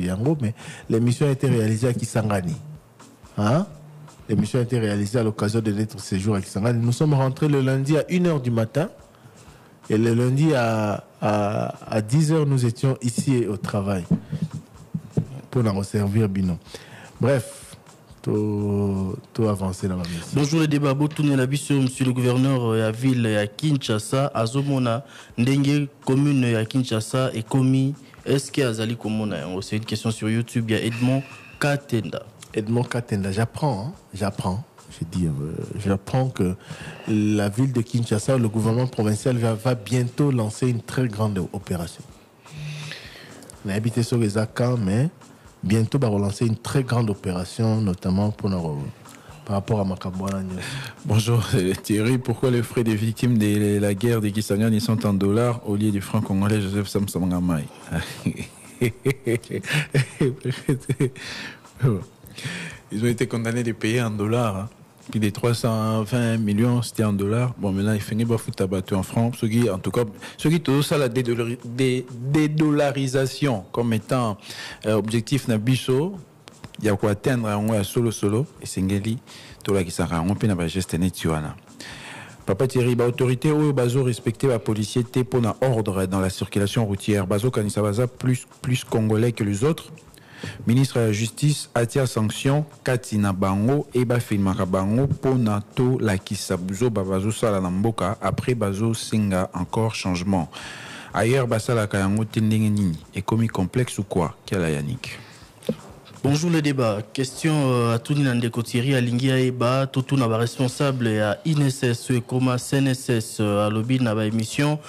C: Yango, mais l'émission a été réalisée à Kisangani. Hein? L'émission a été réalisée à l'occasion de notre séjour à Kisangani. Nous sommes rentrés le lundi à 1h du matin. Et le lundi à 10h, nous étions ici au travail. Pour nous servir Bino. Bref, tout avancé dans la mission.
B: Bonjour le débat. Botoune la sur monsieur le gouverneur de la ville à Kinshasa. Azomona, Ndenge, commune à Kinshasa et commis. Est-ce qu'il y a Azali Komona? C'est une question sur YouTube. Il y a Edmond Katenda.
C: Edmond Katenda, j'apprends. Je dis, j'apprends que la ville de Kinshasa, le gouvernement provincial va bientôt lancer une très grande opération. On a habité sur les accords, mais bientôt va relancer une très grande opération, notamment pour par rapport à Makambouana.
E: Bonjour Thierry, pourquoi les frais des victimes de la guerre des Kisangani sont en dollars au lieu du franc congolais Joseph Samsamgamay? Ils ont été condamnés de payer en dollars. Hein. Puis des 320 millions, c'était en dollars. Bon, maintenant, ils finissent par foutre abattu en francs. En tout cas, ceux qui ont ça, la dédollarisation comme étant objectif Nabiso, il y a quoi atteindre un solo. Et c'est Ngeli, tout là qui s'arrête. On peut n'a pas geste nettuana. Papa Thierry, autorité ou bazo respecter la policier pour un ordre dans la circulation routière. Bazo Kanisabaza plus congolais que les autres. Ministre de la Justice attire sanction Katina Bango et Bafilmaka Bango pour Nato la Kisabuzo Babazo Salanamboka après Bazo Singa encore changement. Ailleurs Basala Kayango Tendengeni est commis complexe ou quoi? Quel est Yannick?
B: Bonjour le débat. Question à Touni Nandeko Thierry Alingia Eba, tout na responsable à INSS et comme CNSS à lobby na ba émission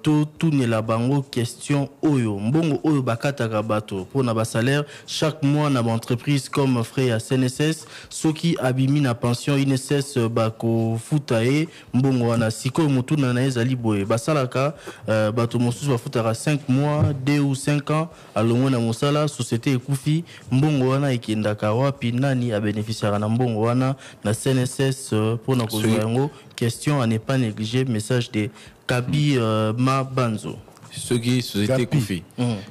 B: tout ne la bango question oyo mbongo oyo bakata gabato pour na ba salaire chaque mois na ba entreprise comme frais à CNSS ceux qui abimi na pension INSS bako futae mbongo wana siko mutu na ezali boye basalaka bato mosusu ba futaka 5 mois 2 ou 5 ans à longo na mosala société ekufi mbongo wana ikindaka wapi nani a bénéficiera na mbongo wana na CNSS pour na kozwa yango question à ne pas négliger message de Kabi Mabanzo
E: ceux qui société Koufi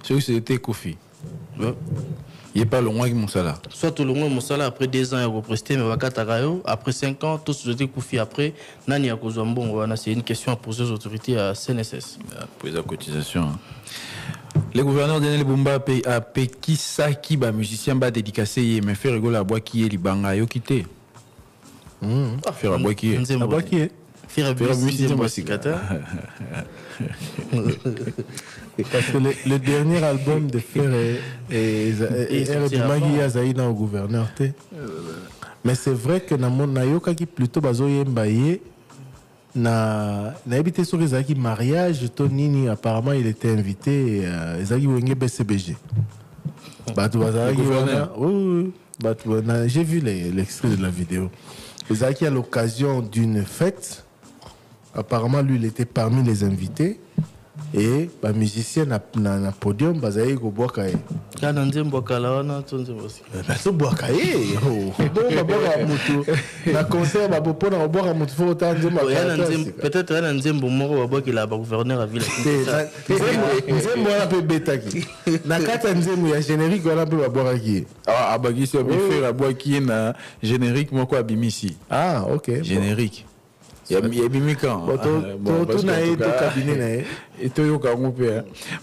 E: ceux qui société Koufi il est pas le moins que mon salaire
B: soit tout le monde mon salaire après 2 ans il represté mais bakataka yo après 5 ans tout société Koufi après nani a kozwa mbongo wana c'est une question à poser aux autorités à CNSS
E: pour la cotisation. Le gouverneur Daniel Bumba a payé qui ba musicien ba dédicacé mais fait rigoler à bois qui est libanga yo quitté. Faire à bois qui est.
C: À bois qui est.
B: Faire musicien basikata.
C: Parce que le dernier album de Fer et Magui Azaïna au gouverneur. Mais c'est vrai que na mon nayoka qui plutôt bazo yembaye na habité sur les acquis mariage Tonini apparemment il était invité les acquis Wenge BCBG. Oui, j'ai vu l'extrait de la vidéo. Les acquis à l'occasion d'une fête. Apparemment lui il était parmi les invités et ba musicien na podium bazaye ko boka e.
B: Kana nzembo kala wana tonze bosi.
C: So boka e. Donc ba boka mutu na concert ba popona ba boka mutu fo tanzo ma.
B: Peut-être yana nzembo moko ba boka la ba gouverneur à ville.
C: Nzembo wana pe betaki. Na kata nzembo ya générique wana pe ba boka ki.
E: Ah abagisi ba faire boka ki na générique moko abimisi.
C: Ah OK.
E: Générique. Il y a Bimikan.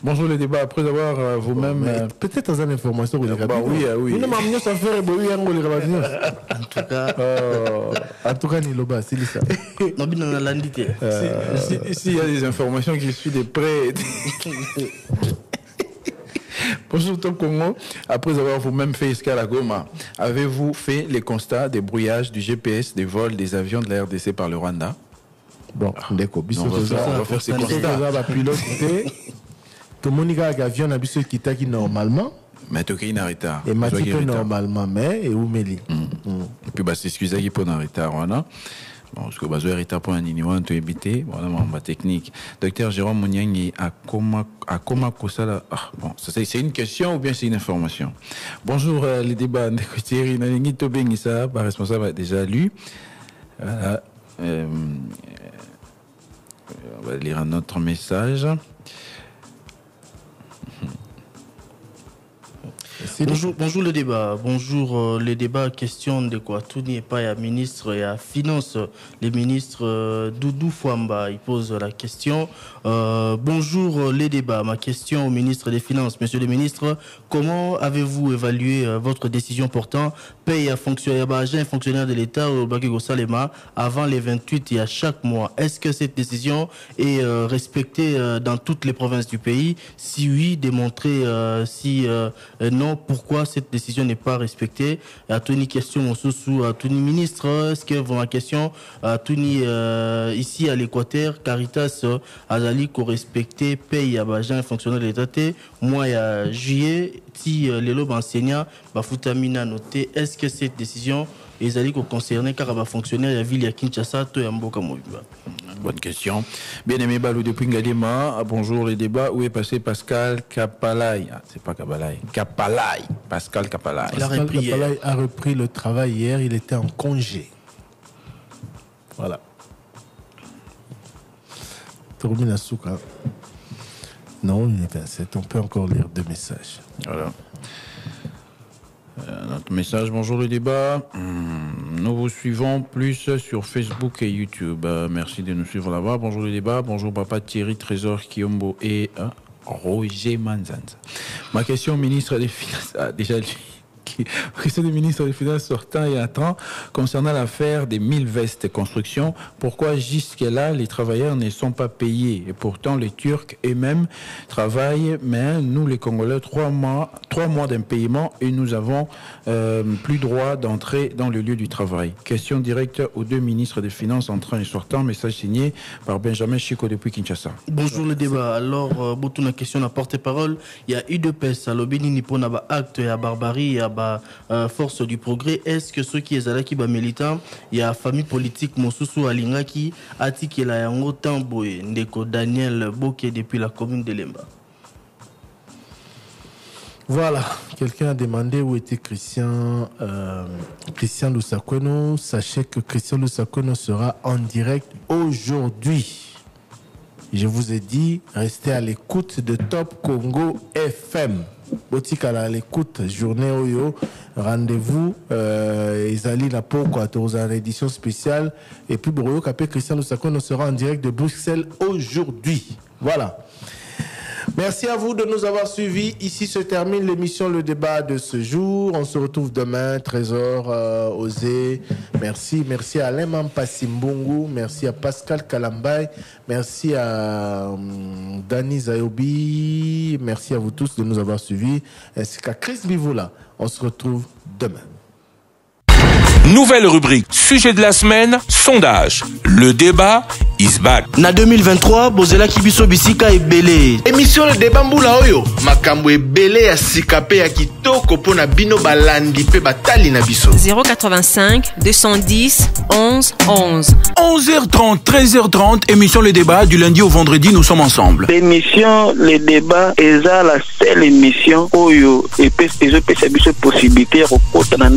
E: Bonjour le débat. Après avoir vous-même.
C: Peut-être dans une information.
E: Oui.
C: En tout cas, Niloba, c'est ça.
E: S'il y a des informations qui suivent de près. Bonjour Top Congo, après avoir vous-même fait escale à Goma, avez-vous fait les constats des brouillages du GPS des vols des avions de la RDC par le Rwanda?
C: Bon,
E: on va faire ces constats.
C: Tout le monde a un avion qui est normalement.
E: Mais tu es en retard.
C: Et Mathieu normalement, mais et où Méli.
E: Et puis, c'est excusez qui est en retard. Bon, parce que bazo retard pour un niveau on peut éviter voilà ma technique. Docteur Jérôme Mouniangi a comment Kosala bon c'est une question ou bien c'est une information. Bonjour les débats de Thierry Nalingi Tobengisa par responsable déjà lu. Voilà, on va lire un autre message.
B: Bonjour le débat. Bonjour le débat. Question de quoi? Tout n'est pas à ministre et à finance. Le ministre Doudou Fouamba, il pose la question. Bonjour les débats. Ma question au ministre des Finances. Monsieur le ministre, comment avez-vous évalué votre décision portant paye à fonctionnaire de l'État au Bakigo Salema avant les 28 et à chaque mois? Est-ce que cette décision est respectée dans toutes les provinces du pays? Si oui, démontrez si non, pourquoi cette décision n'est pas respectée? À Tony question à Tony ministre, est-ce que ma question à Tony ici à l'Équateur, Caritas Azali ko respecté paye à Bajan fonctionnaire de l'État moi à juillet si les lobes enseignants Bafutamina noté, est-ce que cette décision est allée concerner car va fonctionnaire à ville à Kinshasa to Mboka Mobiba?
E: Bonne question. Bien-aimé Balou depuis Ngalema, bonjour les débats. Où est passé Pascal Kapalai? C'est pas Kapalai. Kapalai. Pascal Kapalai.
C: Pascal Kapalai a repris le travail hier, il était en congé. Voilà. Tourmina Souka. Non, il est 27. On peut encore lire deux messages.
E: Voilà. Notre message, bonjour le débat. Nous vous suivons plus sur Facebook et YouTube. Merci de nous suivre là-bas. Bonjour le débat. Bonjour papa Thierry Trésor Kiombo et Roger Manzanza. Ma question au ministre des Finances, déjà lui. Question du ministre des Finances sortant et entrant concernant l'affaire des 1000 vestes construction. Pourquoi jusque-là les travailleurs ne sont pas payés? Et pourtant les Turcs eux-mêmes travaillent, mais nous les Congolais 3 mois d'impayement et nous avons plus droit d'entrer dans le lieu du travail. Question directe aux deux ministres des Finances entrant et sortant. Message signé par Benjamin Chico depuis Kinshasa.
B: Bonjour le débat. Alors, une question à porte-parole. Il y a UDPS à l'Obéni Niponaba acte et à Barbarie et à force du progrès. Est-ce que ceux qui est qui militants, il y a famille politique Mosusu Alingaki, Atiki la Yango Tamboé, Ndeko Daniel Boké depuis la commune de Lemba.
C: Voilà, quelqu'un a demandé où était Christian Lusakono. Sachez que Christian Lusakono sera en direct aujourd'hui. Je vous ai dit, restez à l'écoute de Top Congo FM. Botikala à l'écoute, journée Oyo, rendez-vous, Ezali la Poko à une édition spéciale. Et puis Boroyo Kapé Christian Lusakono sera en direct de Bruxelles aujourd'hui. Voilà. Merci à vous de nous avoir suivis. Ici se termine l'émission Le Débat de ce jour. On se retrouve demain, Trésor Osé. Merci à Alain Mampasimbungu. Merci à Pascal Kalambay. Merci à Dani Zayobi. Merci à vous tous de nous avoir suivis. Ainsi qu'à Chris Bivoula. On se retrouve demain.
A: Nouvelle rubrique, sujet de la semaine, sondage. Le débat is back.
B: Na 2023, bozela kibiso bisika ebele.
G: Émission le débat mbula oyo. Makambo ebele ya sikape ya kitoko pona bino balandi pe batali na biso.
D: 085 210 11 11.
H: 11h30, 13h30, émission le débat du lundi au vendredi, nous sommes ensemble.
F: L'émission le débat est la seule émission oyo et peut se possibilité de rencontrer dans